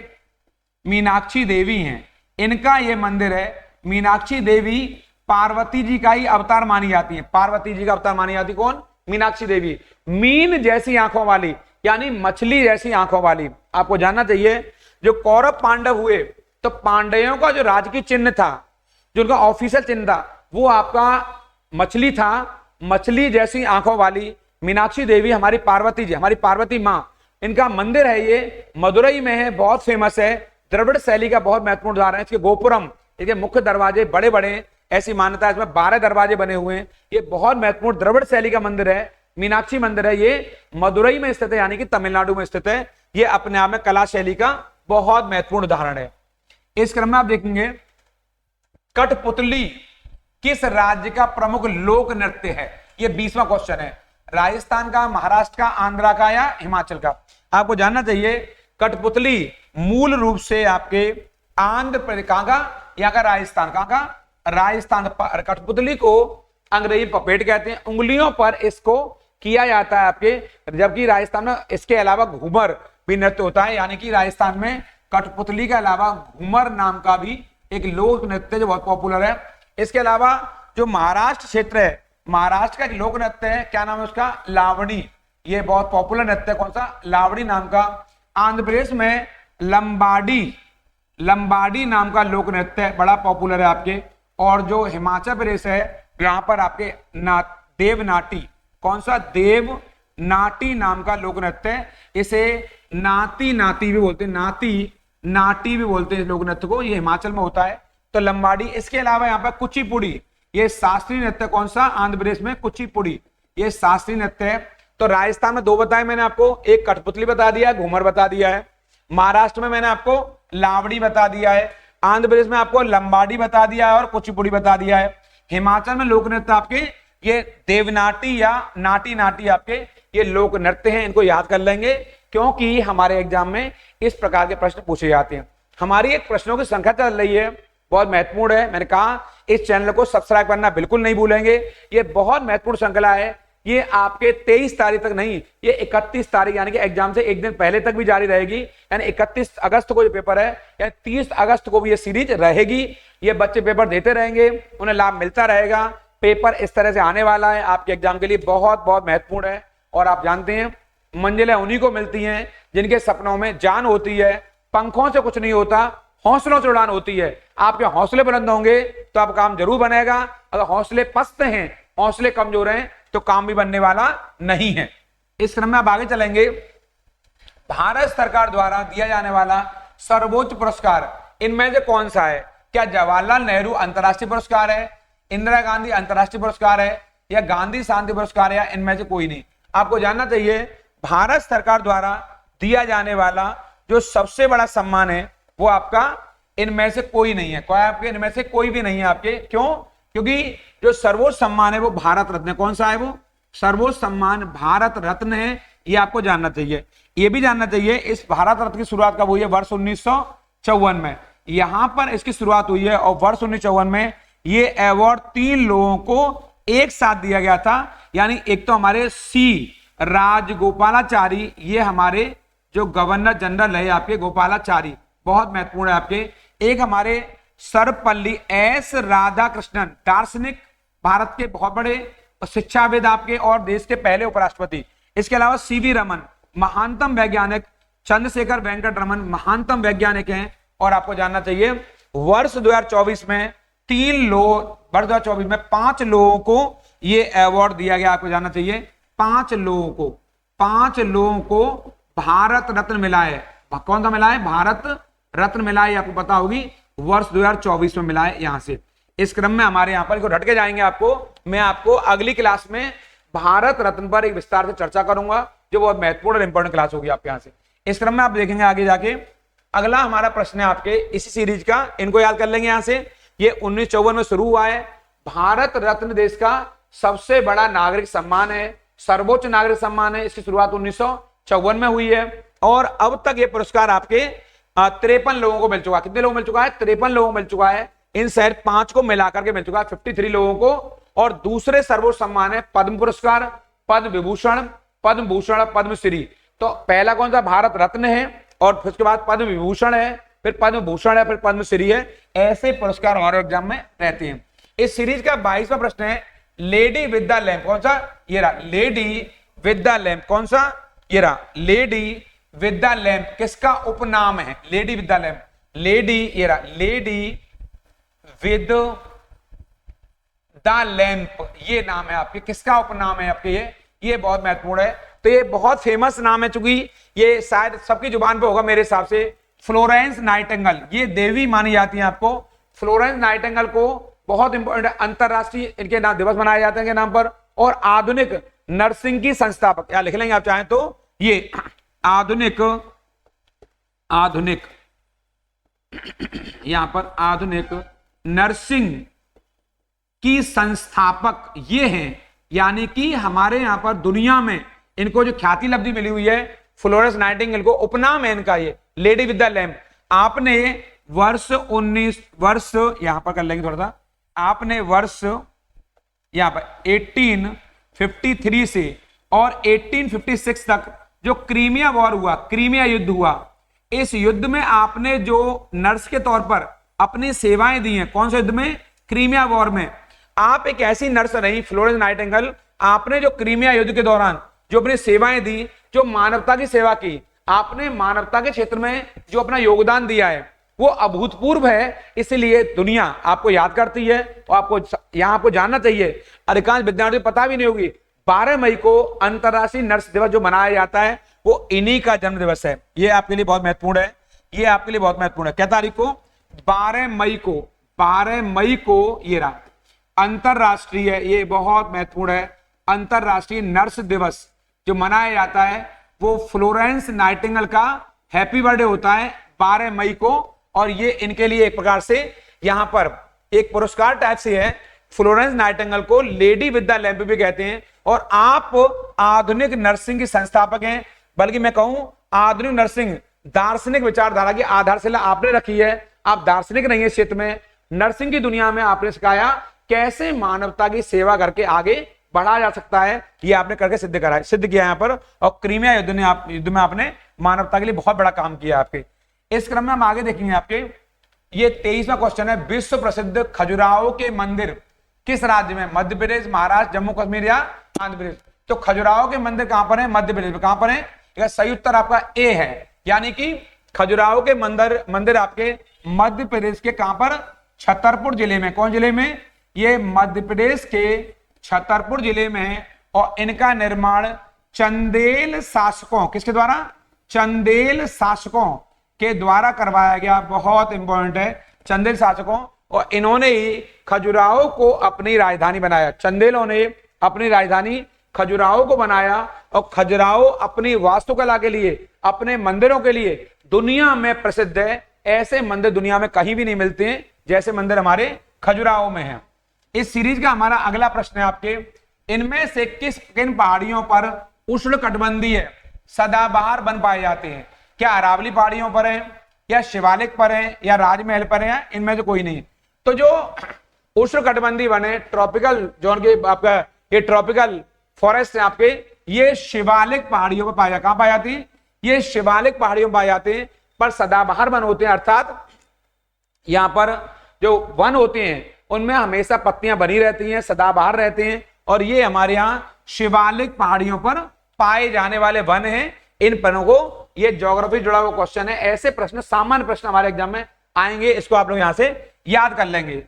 मीनाक्षी देवी हैं, इनका ये मंदिर है। मीनाक्षी देवी पार्वती जी का ही अवतार मानी जाती है। पार्वती जी का अवतार मानी जाती कौन? मीनाक्षी देवी। मीन जैसी आंखों वाली, यानी मछली जैसी आंखों वाली। आपको जानना चाहिए, जो कौरव पांडव हुए, तो पांडवों का जो राजकीय चिन्ह था, जो उनका ऑफिशियल चिन्ह था, वो आपका मछली था। मछली जैसी आंखों वाली मीनाक्षी देवी हमारी पार्वती जी, हमारी पार्वती माँ, इनका मंदिर है। ये मदुरई में है, बहुत फेमस है। द्रविड़ शैली का बहुत महत्वपूर्ण उदाहरण है। इसके गोपुरम, इसके मुख्य दरवाजे बड़े बड़े, ऐसी मान्यता है, इसमें 12 दरवाजे बने हुए हैं। ये बहुत महत्वपूर्ण द्रविड़ शैली का मंदिर है, मीनाक्षी मंदिर है। ये मदुरई में स्थित है, यानी कि तमिलनाडु में स्थित है। ये अपने आप में कला शैली का बहुत महत्वपूर्ण उदाहरण है। इस क्रम में आप देखेंगे, कठपुतली किस राज्य का प्रमुख लोक नृत्य है? ये 20वां क्वेश्चन है। राजस्थान का, महाराष्ट्र का, आंध्रा का, या हिमाचल का? आपको जानना चाहिए, कठपुतली मूल रूप से आपके आंध्र प्रदेश, कहां का? यहाँ का राजस्थान। कहां का? राजस्थान। कठपुतली को अंग्रेजी पपेट कहते हैं। उंगलियों पर इसको किया जाता है आपके, जबकि राजस्थान में इसके अलावा घूमर भी नृत्य होता है, यानी कि राजस्थान में कठपुतली के अलावा घूमर नाम का भी एक लोक नृत्य जो बहुत पॉपुलर है। इसके अलावा जो महाराष्ट्र क्षेत्र है, महाराष्ट्र का एक लोक नृत्य है, क्या नाम है उसका? लावणी। ये बहुत पॉपुलर नृत्य है। कौन सा? लावणी नाम का। आंध्र प्रदेश में लंबाडी नाम का लोक नृत्य है, बड़ा पॉपुलर है आपके। और जो हिमाचल प्रदेश है, यहाँ पर आपके देवनाटी। कौन सा? देवनाटी नाम का लोक नृत्य है। इसे नाती भी बोलते हैं, नाटी भी बोलते हैं इस लोक नृत्य को। ये हिमाचल में होता है, तो लंबाडी। इसके अलावा यहाँ पर कुचिपुड़ी, ये शास्त्रीय नृत्य। कौन सा? आंध्र प्रदेश में कुचिपुड़ी, ये शास्त्रीय नृत्य है। तो राजस्थान में 2 बताए मैंने आपको, एक कठपुतली बता दिया है, घूमर बता दिया है। महाराष्ट्र में मैंने आपको लावड़ी बता दिया है। आंध्र प्रदेश में आपको लंबाडी बता दिया है और कुचिपुड़ी बता दिया है। हिमाचल में लोक नृत्य आपके ये देवनाटी या नाटी आपके ये लोक नृत्य हैं। इनको याद कर लेंगे, क्योंकि हमारे एग्जाम में इस प्रकार के प्रश्न पूछे जाते हैं। हमारी एक प्रश्नों की संख्या चल रही है, बहुत महत्वपूर्ण है। मैंने कहा इस चैनल को सब्सक्राइब करना बिल्कुल नहीं भूलेंगे। ये बहुत महत्वपूर्ण श्रृंखला है। ये आपके 23 तारीख तक नहीं, ये 31 तारीख यानी कि एग्जाम से एक दिन पहले तक भी जारी रहेगी। यानी 31 अगस्त को जो पेपर है, यानी 30 अगस्त को भी ये सीरीज रहेगी। ये बच्चे पेपर देते रहेंगे, उन्हें लाभ मिलता रहेगा। पेपर इस तरह से आने वाला है, आपके एग्जाम के लिए बहुत बहुत महत्वपूर्ण है। और आप जानते हैं मंजिलें उन्हीं को मिलती हैं जिनके सपनों में जान होती है। पंखों से कुछ नहीं होता, हौसलों से उड़ान होती है। आपके हौसले बुलंद होंगे तो आप काम जरूर बनेगा। अगर हौसले पस्त हैं, हौसले कमजोर हैं, तो काम भी बनने वाला नहीं है। इस क्रम में आप आगे चलेंगे। भारत सरकार द्वारा दिया जाने वाला सर्वोच्च पुरस्कार इनमें से कौन सा है? क्या जवाहरलाल नेहरू अंतर्राष्ट्रीय पुरस्कार है, इंदिरा गांधी अंतर्राष्ट्रीय पुरस्कार है, या गांधी शांति पुरस्कार है, या इनमें से कोई नहीं? आपको जानना चाहिए भारत सरकार द्वारा दिया जाने वाला जो सबसे बड़ा सम्मान है वो आपका इनमें से कोई नहीं है। क्या है आपके? इनमें से कोई भी नहीं है आपके। क्यों? क्योंकि जो सर्वोच्च सम्मान है वो भारत रत्न है। कौन सा है वो? सर्वोच्च सम्मान भारत रत्न है। ये आपको जानना चाहिए। ये भी जानना चाहिए इस भारत रत्न की शुरुआत कब हुई है? वर्ष 1954 में यहां पर इसकी शुरुआत हुई है। और वर्ष 1954 में ये अवार्ड 3 लोगों को एक साथ दिया गया था। यानी एक तो हमारे सी राजगोपालाचारी, ये हमारे जो गवर्नर जनरल है आपके गोपालाचारी, बहुत महत्वपूर्ण है आपके। एक हमारे सर्वपल्ली एस राधाकृष्णन, दार्शनिक, भारत के बहुत बड़े शिक्षाविद आपके और देश के पहले उपराष्ट्रपति। इसके अलावा सीवी रमन, महानतम वैज्ञानिक, चंद्रशेखर वेंकट रमन, महानतम वैज्ञानिक हैं। और आपको जानना चाहिए वर्ष 2024 में 3 लोग, वर्ष 2024 में 5 लोगों को ये अवार्ड दिया गया। आपको जानना चाहिए 5 लोगों को भारत रत्न मिला है। कौन सा मिला है? भारत रत्न मिला है। आपको पता होगी वर्ष 2024 में मिला है यहां से। इस क्रम में हमारे यहाँ पर रट के जाएंगे। मैं आपको अगली क्लास में भारत रत्न पर एक विस्तार से चर्चा करूंगा, जो बहुत महत्वपूर्ण और इंपॉर्टेंट क्लास होगी आपके यहाँ से। इस क्रम में आप देखेंगे आगे जाके अगला हमारा प्रश्न है आपके इसी सीरीज का, इनको याद कर लेंगे। यहां से ये 1954 में शुरू हुआ है। भारत रत्न देश का सबसे बड़ा नागरिक सम्मान है, सर्वोच्च नागरिक सम्मान है। इसकी शुरुआत 1954 में हुई है और अब तक ये पुरस्कार आपके 53 लोगों को मिल चुका है। कितने लोगों को मिल चुका है? 53 लोगों को मिल चुका है। इन शायद 5 को मिलाकर के मिल चुका है 53 लोगों को। और दूसरे सर्वोच्च सम्मान है पद्म पुरस्कार, पद्म विभूषण, पद्म भूषण, पद्मश्री। तो पहला कौन सा? भारत रत्न है, और फिर उसके बाद पद्म विभूषण है, फिर पद्म भूषण है, फिर पद्मश्री है। ऐसे पुरस्कार हमारे एग्जाम में रहते हैं। इस सीरीज का 22वां प्रश्न है लेडी विद द लैम्प। कौन सा? ये रहा लेडी विद द लैम्प। कौन सा? ये रहा लेडी विद द लैम्प। किसका उपनाम है? Lady with the lamp. Lady, ये रहा लेडी विद द लैम्प, ये नाम है आपके। किसका उपनाम है आपके? ये बहुत महत्वपूर्ण है। तो ये बहुत फेमस नाम है, चूंकि ये शायद सबकी जुबान पे होगा मेरे हिसाब से। फ्लोरेंस नाइटिंगेल, ये देवी मानी जाती है आपको। फ्लोरेंस नाइटिंगेल को बहुत इंपॉर्टेंट अंतरराष्ट्रीय इनके नाम दिवस मनाए जाते हैं इनके नाम पर। और आधुनिक नर्सिंग की संस्थापक, या लिख लेंगे आप चाहें तो, ये आधुनिक यहां पर आधुनिक नर्सिंग की संस्थापक ये हैं। यानी कि हमारे यहां पर दुनिया में इनको जो ख्याति लब्धि मिली हुई है फ्लोरेंस नाइटिंगेल को, उपनाम है इनका ये लेडी विद द लैम्प। आपने वर्ष यहां पर कर लेंगे थोड़ा सा, आपने वर्ष यहां पर 1853 से और 1856 तक जो क्रीमिया वॉर हुआ, क्रीमिया युद्ध हुआ, इस युद्ध में आपने जो नर्स के तौर पर अपनी सेवाएं दी हैं। कौन से युद्ध में? क्रीमिया वॉर में। आप एक ऐसी नर्स रही फ्लोरेंस नाइटिंगेल, आपने जो क्रीमिया युद्ध के दौरान जो अपनी सेवाएं दी, जो मानवता की सेवा की, आपने मानवता के क्षेत्र में जो अपना योगदान दिया है वो अभूतपूर्व है। इसलिए दुनिया आपको याद करती है। और आपको यहां आपको जानना चाहिए, अधिकांश विद्यार्थियों को पता भी नहीं होगी, 12 मई को अंतरराष्ट्रीय नर्स दिवस जो मनाया जाता है वो इन्हीं का जन्म दिवस है। ये आपके लिए बहुत महत्वपूर्ण है। ये आपके लिए बहुत महत्वपूर्ण है। क्या तारीख को? 12 मई को। 12 मई को ये रहा अंतरराष्ट्रीय, ये बहुत महत्वपूर्ण है, अंतरराष्ट्रीय नर्स दिवस जो मनाया जाता है वो फ्लोरेंस नाइटिंगेल का हैप्पी बर्थडे होता है 12 मई को। और ये इनके लिए एक प्रकार से यहां पर एक पुरस्कार टाइप से है। फ्लोरेंस नाइटिंगेल को लेडी विद द लैम्प भी कहते हैं। और आप आधुनिक नर्सिंग की संस्थापक हैं, बल्कि मैं कहूं आधुनिक नर्सिंग दार्शनिक विचारधारा की आधारशिला आपने रखी है। आप दार्शनिक नहीं है क्षेत्र में, नर्सिंग की दुनिया में आपने सिखाया कैसे मानवता की सेवा करके आगे बढ़ाया जा सकता है, ये आपने करके सिद्ध करा है, सिद्ध किया यहाँ पर। और क्रीमिया युद्ध में आपने मानवता के लिए बहुत बड़ा काम किया आपके। इस क्रम में हम आगे देखेंगे आपके, ये 23वां क्वेश्चन है, विश्व प्रसिद्ध खजुराहो के मंदिर किस राज्य में? मध्य प्रदेश, महाराष्ट्र, जम्मू कश्मीर या आंध्र प्रदेश? तो खजुराहो के मंदिर कहां पर है? मध्य प्रदेश में। कहां पर है? सही उत्तर आपका ए है, यानी कि खजुराहो के मंदिर आपके मध्य प्रदेश के कहां पर? छतरपुर जिले में। कौन जिले में? ये मध्य प्रदेश के छतरपुर जिले में है। और इनका निर्माण चंदेल शासकों, किसके द्वारा? चंदेल शासकों के द्वारा करवाया गया। बहुत इंपॉर्टेंट है, चंदेल शासकों। और इन्होंने ही खजुराहो को अपनी राजधानी बनाया। चंदेलों ने अपनी राजधानी खजुराहो को बनाया। और खजुराहो अपनी वास्तुकला के लिए, अपने मंदिरों के लिए दुनिया में प्रसिद्ध है। ऐसे मंदिर दुनिया में कहीं भी नहीं मिलते हैं जैसे मंदिर हमारे खजुराहो में हैं। इस सीरीज का हमारा अगला प्रश्न है आपके, इनमें से किन पहाड़ियों पर उष्णकटिबंधीय सदाबहार वन पाए जाते हैं? क्या अरावली पहाड़ियों पर है, या शिवालिक पर है, या राजमहल पर है? इनमें से कोई नहीं। तो जो उष्णकटिबंधीय वन है, ट्रॉपिकल जोन के आपका ये ट्रॉपिकल फॉरेस्ट है आपके, ये शिवालिक पहाड़ियों पर पाए जाते। कहां पाए जाती है? ये शिवालिक पहाड़ियों में पाए जाते हैं। पर सदाबहार वन होते हैं, अर्थात यहां पर जो वन होते हैं उनमें हमेशा पत्तियां बनी रहती हैं, सदाबहार रहते हैं। और ये हमारे यहाँ शिवालिक पहाड़ियों पर पाए जाने वाले वन हैं। इन वनों को, ये ज्योग्राफी जुड़ा हुआ क्वेश्चन है। ऐसे प्रश्न, सामान्य प्रश्न हमारे एग्जाम में आएंगे, इसको आप लोग यहां से याद कर लेंगे।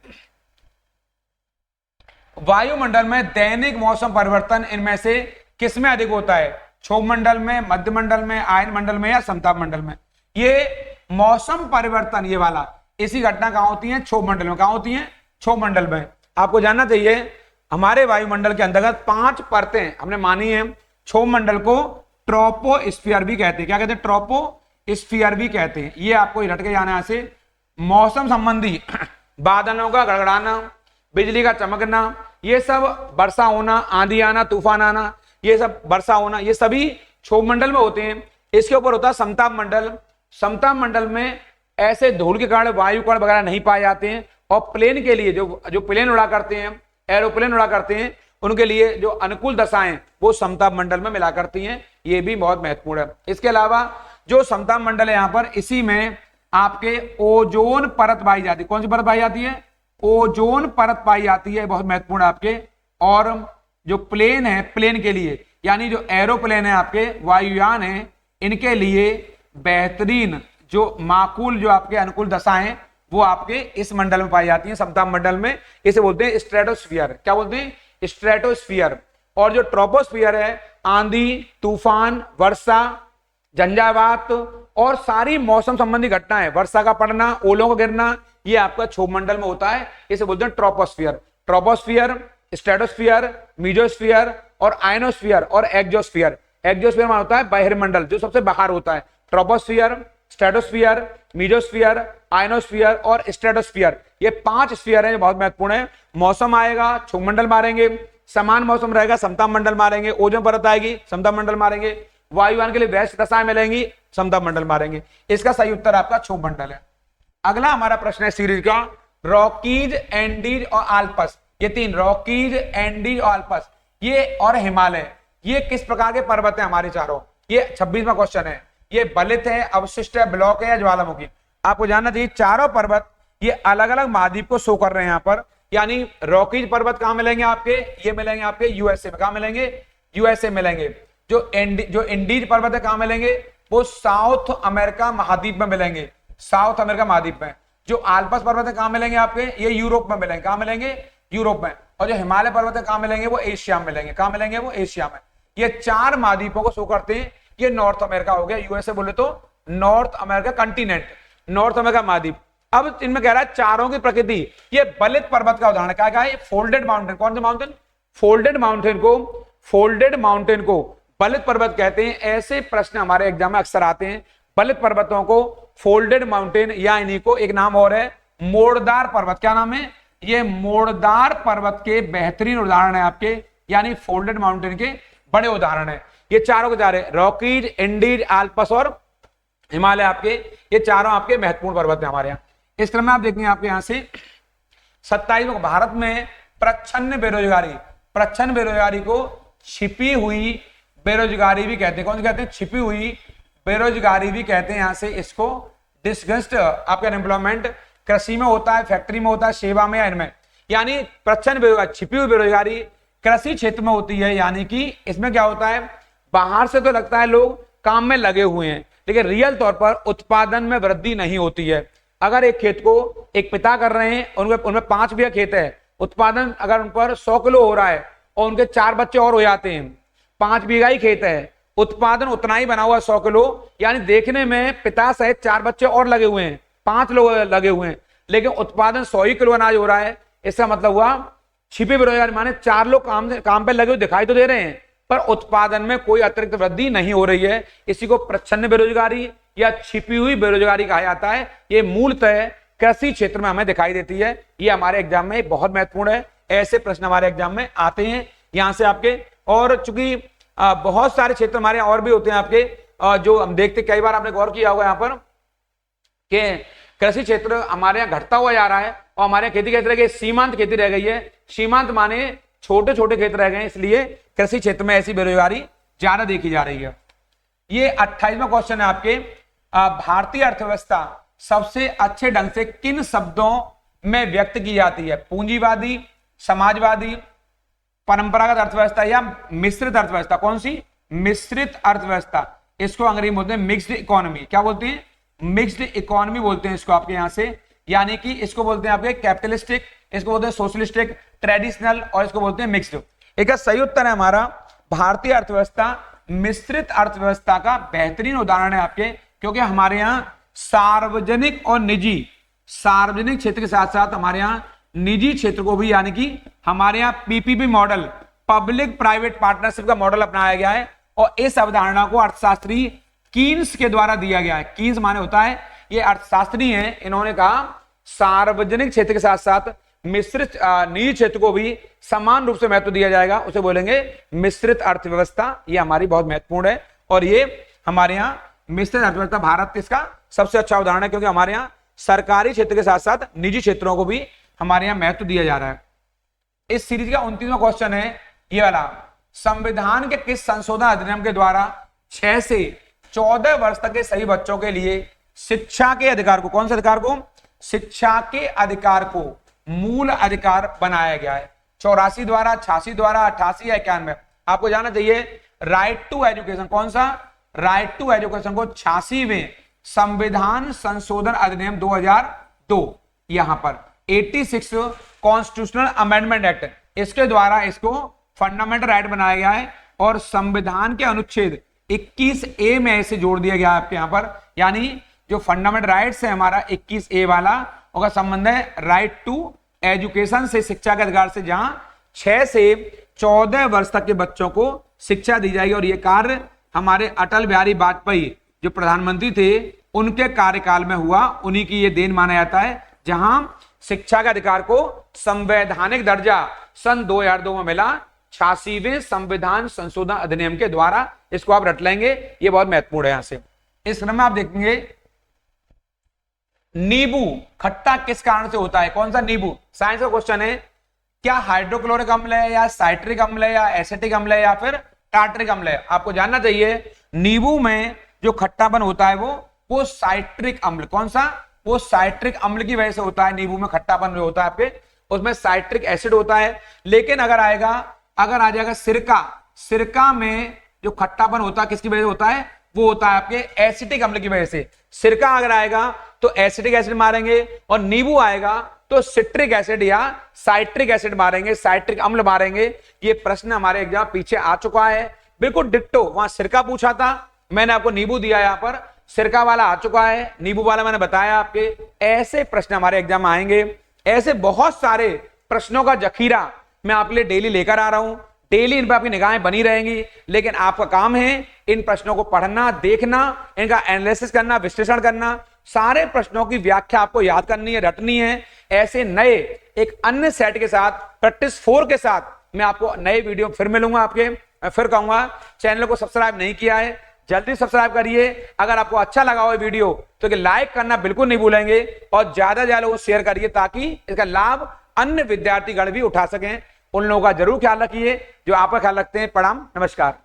वायुमंडल में दैनिक मौसम परिवर्तन इनमें से किसमें अधिक होता है? क्षोभ मंडल में, मध्य मंडल में, आयन मंडल में, या समताप मंडल में? ये मौसम परिवर्तन, ये वाला, इसी घटना कहां होती है? क्षोभ मंडल में। कहां होती है? क्षोभ मंडल में। आपको जानना चाहिए हमारे वायुमंडल के अंतर्गत 5 परतें हमने मानी है। क्षोभ मंडल को ट्रोपोस्फियर भी कहते हैं। क्या कहते हैं? ट्रोपोस्फियर भी कहते हैं। ये आपको रट के जाना है ऐसे। मौसम संबंधी बादलों का गड़गड़ाना, बिजली का चमकना, ये सब वर्षा होना, आंधी आना, तूफान आना, ये सब वर्षा होना, ये सभी क्षोभ मंडल में होते हैं। इसके ऊपर होता है समताप मंडल। समताप मंडल में ऐसे धूल के कारण वायु कण वगैरह नहीं पाए जाते हैं। और प्लेन के लिए जो प्लेन उड़ा करते हैं, एरोप्लेन उड़ा करते हैं, उनके लिए जो अनुकूल दशाएं वो समताप मंडल में मिला करती हैं। ये भी बहुत महत्वपूर्ण है। इसके अलावा जो समताप मंडल है यहाँ पर, इसी में आपके ओजोन परत पाई जाती है। कौन सी परत पाई जाती है? ओजोन परत पाई जाती है, बहुत महत्वपूर्ण आपके। और जो प्लेन है, प्लेन के लिए, यानी जो एरोप्लेन है आपके, वायुयान है, इनके लिए बेहतरीन जो माकूल, जो आपके अनुकूल दशाएं, वो आपके इस मंडल में पाई जाती हैं, समताप मंडल में। इसे बोलते हैं स्ट्रेटोस्फियर। क्या बोलते हैं? स्ट्रेटोस्फियर। और जो ट्रोपोस्फियर है, आंधी, तूफान, वर्षा, झंझावात और सारी मौसम संबंधी घटनाएं, वर्षा का पड़ना, ओलों का गिरना, ये आपका क्षोभ मंडल में होता है। इसे बोलते हैं ट्रोपोस्फियर। ट्रोपोस्फियर, स्ट्रेटोस्फियर, मीजोस्फियर और आयनोस्फियर और एक्सोस्फियर। एक्सोस्फियर में होता है बहिर्मंडल, जो सबसे बाहर होता है। ट्रोपोस्फियर, स्ट्रेटोस्फियर, मीजोस्फियर, आयनोस्फियर और स्ट्रेटोस्फियर, ये 5 स्फीयर हैं जो बहुत महत्वपूर्ण है। मौसम आएगा, क्षोभ मंडल मारेंगे। समान मौसम रहेगा, समताप मंडल मारेंगे। ओजोन परत आएगी, समताप मंडल मारेंगे। वायुयान के लिए वैश्य दशाएं मिलेंगी, समताप मंडल मारेंगे। इसका सही उत्तर आपका क्षोभ मंडल है। अगला हमारा प्रश्न है सीरीज का, रॉकीज, एंडीज और आल्पस। ये 3, रॉकीज, एंडीज और आल्पस, ये और हिमालय, ये किस प्रकार के पर्वत है हमारे चारों? ये 26वां क्वेश्चन है। ये बलित है, अवशिष्ट है, ब्लॉक है या ज्वालामुखी? आपको जानना चाहिए चारों पर्वत ये अलग अलग महाद्वीप को शो कर रहे हैं यहाँ पर। यानी रॉकीज पर्वत कहां मिलेंगे आपके? ये मिलेंगे आपके यूएसए में। कहां मिलेंगे? यूएसए मिलेंगे। जो इंडीज पर्वत है कहां मिलेंगे? वो साउथ अमेरिका महाद्वीप में मिलेंगे, साउथ अमेरिका महाद्वीप में। जो आल्पस पर्वत है कहां मिलेंगे आपके? ये यूरोप में मिलेंगे। कहां मिलेंगे? यूरोप में। और जो हिमालय पर्वत है कहां मिलेंगे? वो एशिया में मिलेंगे। कहां मिलेंगे? वो एशिया में। ये 4 महाद्वीपों को शो करते हैं। ये नॉर्थ अमेरिका हो गया, यूएसए बोले तो north America continent, north America महाद्वीप। अब इनमें कह रहा है चारों की प्रकृति, ये बलित पर्वत का उदाहरण। क्या है? Folded mountain. कौन से माउंटेन? फोल्डेड माउंटेन को, फोल्डेड माउंटेन को बलित पर्वत कहते हैं। ऐसे प्रश्न हमारे एग्जाम में अक्सर आते हैं। बलित पर्वतों को फोल्डेड माउंटेन, या इन्हीं को एक नाम और है मोड़दार पर्वत। क्या नाम है? ये मोड़दार पर्वत के बेहतरीन उदाहरण है आपके, यानी फोल्डेड माउंटेन के बड़े उदाहरण है। ये चारों के चारे, रॉकीज, एंडीज, आल्पस और हिमालय, आपके ये चारों आपके महत्वपूर्ण पर्वत है हमारे यहाँ। इस क्रम में आप देखेंगे आपके यहाँ से 27 भारत में प्रच्छन्न बेरोजगारी, प्रच्छन्न बेरोजगारी को छिपी हुई बेरोजगारी भी कहते हैं। कौन सी कहते हैं? छिपी हुई बेरोजगारी भी कहते हैं। यहां से इसको डिस्गस्ट आपका एम्प्लॉयमेंट कृषि में होता है, फैक्ट्री में होता है, सेवा में या इनमें, यानी प्रच्छन्न बेरोजगारी, छिपी हुई बेरोजगारी कृषि क्षेत्र में होती है। यानी कि इसमें क्या होता है, बाहर से तो लगता है लोग काम में लगे हुए हैं, लेकिन रियल तौर पर उत्पादन में वृद्धि नहीं होती है। अगर एक खेत को एक पिता कर रहे हैं, उनमें 5 बीघा खेत है, उत्पादन अगर उन पर 100 किलो हो रहा है और उनके 4 बच्चे और हो जाते हैं, 5 बीघा ही खेत है, उत्पादन उतना ही बना हुआ 100 किलो, यानी देखने में पिता सहित 4 बच्चे और लगे हुए हैं, 5 लोग लगे हुए हैं, लेकिन उत्पादन 100 ही किलो अनाज हो रहा है। इसका मतलब हुआ छिपी बेरोजगारी, माने 4 लोग काम पे लगे हुए दिखाई तो दे रहे हैं, पर उत्पादन में कोई अतिरिक्त वृद्धि नहीं हो रही है। इसी को प्रच्छन्न बेरोजगारी या छिपी हुई बेरोजगारी कहा जाता है। ये मूलतः कृषि क्षेत्र में हमें दिखाई देती है। ये हमारे एग्जाम में बहुत महत्वपूर्ण है, ऐसे प्रश्न हमारे एग्जाम में आते हैं यहां से आपके। और चूंकि बहुत सारे क्षेत्र हमारे और भी होते हैं आपके, जो हम देखते, कई बार आपने गौर किया होगा यहाँ पर कि कृषि क्षेत्र हमारे यहाँ घटता हुआ जा रहा है और हमारे यहाँ खेती कैसे रह गई, सीमांत खेती रह गई है। सीमांत माने छोटे छोटे खेत रह गए, इसलिए कृषि क्षेत्र में ऐसी बेरोजगारी ज्यादा देखी जा रही है। ये 28वां क्वेश्चन है आपके, भारतीय अर्थव्यवस्था सबसे अच्छे ढंग से किन शब्दों में व्यक्त की जाती है? पूंजीवादी, समाजवादी, परंपरागत अर्थव्यवस्था या मिश्रित अर्थव्यवस्था? कौन सी? मिश्रित अर्थव्यवस्था। इसको अंग्रेजी में बोलते हैं मिक्स्ड इकोनॉमी। क्या बोलते हैं? मिक्स्ड इकोनॉमी बोलते हैं इसको आपके यहां से, यानी कि इसको बोलते हैं आपके कैपिटलिस्टिक, इसको बोलते हैं सोशलिस्टिक, ट्रेडिशनल, और इसको बोलते हैं मिक्स्ड। एक सही उत्तर है हमारा भारतीय अर्थव्यवस्था मिश्रित अर्थव्यवस्था का बेहतरीन उदाहरण है आपके, क्योंकि हमारे यहाँ सार्वजनिक और निजी, सार्वजनिक क्षेत्र के साथ साथ हमारे यहाँ निजी क्षेत्र को भी, यानी कि हमारे यहाँ PPP model, public private partnership का मॉडल अपनाया गया है। और इस अवधारणा को अर्थशास्त्री कीन्स के द्वारा दिया गया है। कीन्स माने होता है, ये अर्थशास्त्री हैं, इन्होंने कहा सार्वजनिक क्षेत्र के साथ साथ मिश्रित निजी क्षेत्र को भी समान रूप से महत्व दिया जाएगा, उसे बोलेंगे मिश्रित अर्थव्यवस्था। ये हमारी बहुत महत्वपूर्ण है और ये हमारे यहाँ मिश्रित अर्थव्यवस्था भारत इसका सबसे अच्छा उदाहरण है, क्योंकि हमारे यहाँ सरकारी क्षेत्र के साथ साथ निजी क्षेत्रों को भी हमारे यहाँ महत्व दिया जा रहा है। इस सीरीज का 29वां क्वेश्चन है ये वाला, संविधान के किस संशोधन अधिनियम के द्वारा 6 से 14 वर्ष तक के सभी बच्चों के लिए शिक्षा के अधिकार को, कौन से अधिकार को? शिक्षा के अधिकार को मूल अधिकार बनाया गया है? 84 द्वारा, 86 द्वारा, 88 या 91? आपको जाना चाहिए राइट टू एजुकेशन। कौन सा? राइट टू एजुकेशन को 86वें संविधान संशोधन अधिनियम 2002, यहां पर 86 कॉन्स्टिट्यूशनल अमेंडमेंट एक्ट, इसके द्वारा इसको फंडामेंटल राइट बनाया गया है और संविधान के अनुच्छेद 21A में ऐसे जोड़ दिया गया है आपके यहां पर। यानी जो फंडामेंटल राइट्स है हमारा 21A वाला, उसका संबंध है राइट टू एजुकेशन से, शिक्षा के अधिकार से, जहां 6 से 14 वर्ष तक के बच्चों को शिक्षा दी जाएगी। और यह कार्य हमारे अटल बिहारी वाजपेयी जो प्रधानमंत्री थे उनके कार्यकाल में हुआ, उन्हीं की ये देन माना जाता है, जहां शिक्षा के अधिकार को संवैधानिक दर्जा सन 2002 में मिला 86वें संविधान संशोधन अधिनियम के द्वारा। इसको आप रट लेंगे, ये बहुत महत्वपूर्ण है। यहां से इस क्रम में आप देखेंगे नींबू खट्टा किस कारण से होता है? कौन सा नींबू? साइंस का क्वेश्चन है। क्या हाइड्रोक्लोरिक अम्ल है या साइट्रिक अम्ल है या एसिटिक अम्ल है या फिर टार्टरिक अम्ल है? आपको जानना चाहिए नींबू में जो खट्टापन होता है वो साइट्रिक अम्ल, कौन सा? वो साइट्रिक अम्ल की वजह से होता है। नींबू में खट्टापन जो होता है आपके, उसमें साइट्रिक एसिड होता है। लेकिन अगर आ जाएगा सिरका, सिरका में जो खट्टापन होता है किसकी वजह से होता है? वो होता है आपके एसिटिक अम्ल की वजह से। सिरका अगर आएगा तो एसिटिक एसिड मारेंगे और नींबू आएगा तो सिट्रिक एसिड या साइट्रिक एसिड मारेंगे, साइट्रिक अम्ल मारेंगे। ये प्रश्न हमारे एग्जाम पीछे आ चुका है, बिल्कुल डिट्टो। वहां सिरका पूछा था, मैंने आपको नींबू दिया, यहां पर सिरका वाला आ चुका है, नींबू वाला मैंने बताया आपके। ऐसे प्रश्न हमारे एग्जाम में आएंगे, ऐसे बहुत सारे प्रश्नों का जखीरा मैं आपके लिए डेली लेकर आ रहा हूं। डेली इन पर आपकी निगाहें बनी रहेंगी, लेकिन आपका काम है इन प्रश्नों को पढ़ना, देखना, इनका एनालिसिस करना, विश्लेषण करना, सारे प्रश्नों की व्याख्या आपको याद करनी है, रटनी है। ऐसे नए एक अन्य सेट के साथ, प्रैक्टिस 4 के साथ मैं आपको नए वीडियो फिर मिलूंगा आपके। मैं फिर कहूंगा चैनल को सब्सक्राइब नहीं किया है जल्दी सब्सक्राइब करिए। अगर आपको अच्छा लगा हो वीडियो तो लाइक करना बिल्कुल नहीं भूलेंगे और ज्यादा से ज्यादा लोगों को शेयर करिए, ताकि इसका लाभ अन्य विद्यार्थीगण भी उठा सकें। उन लोगों का जरूर ख्याल रखिए जो आपका ख्याल रखते हैं। प्रणाम, नमस्कार।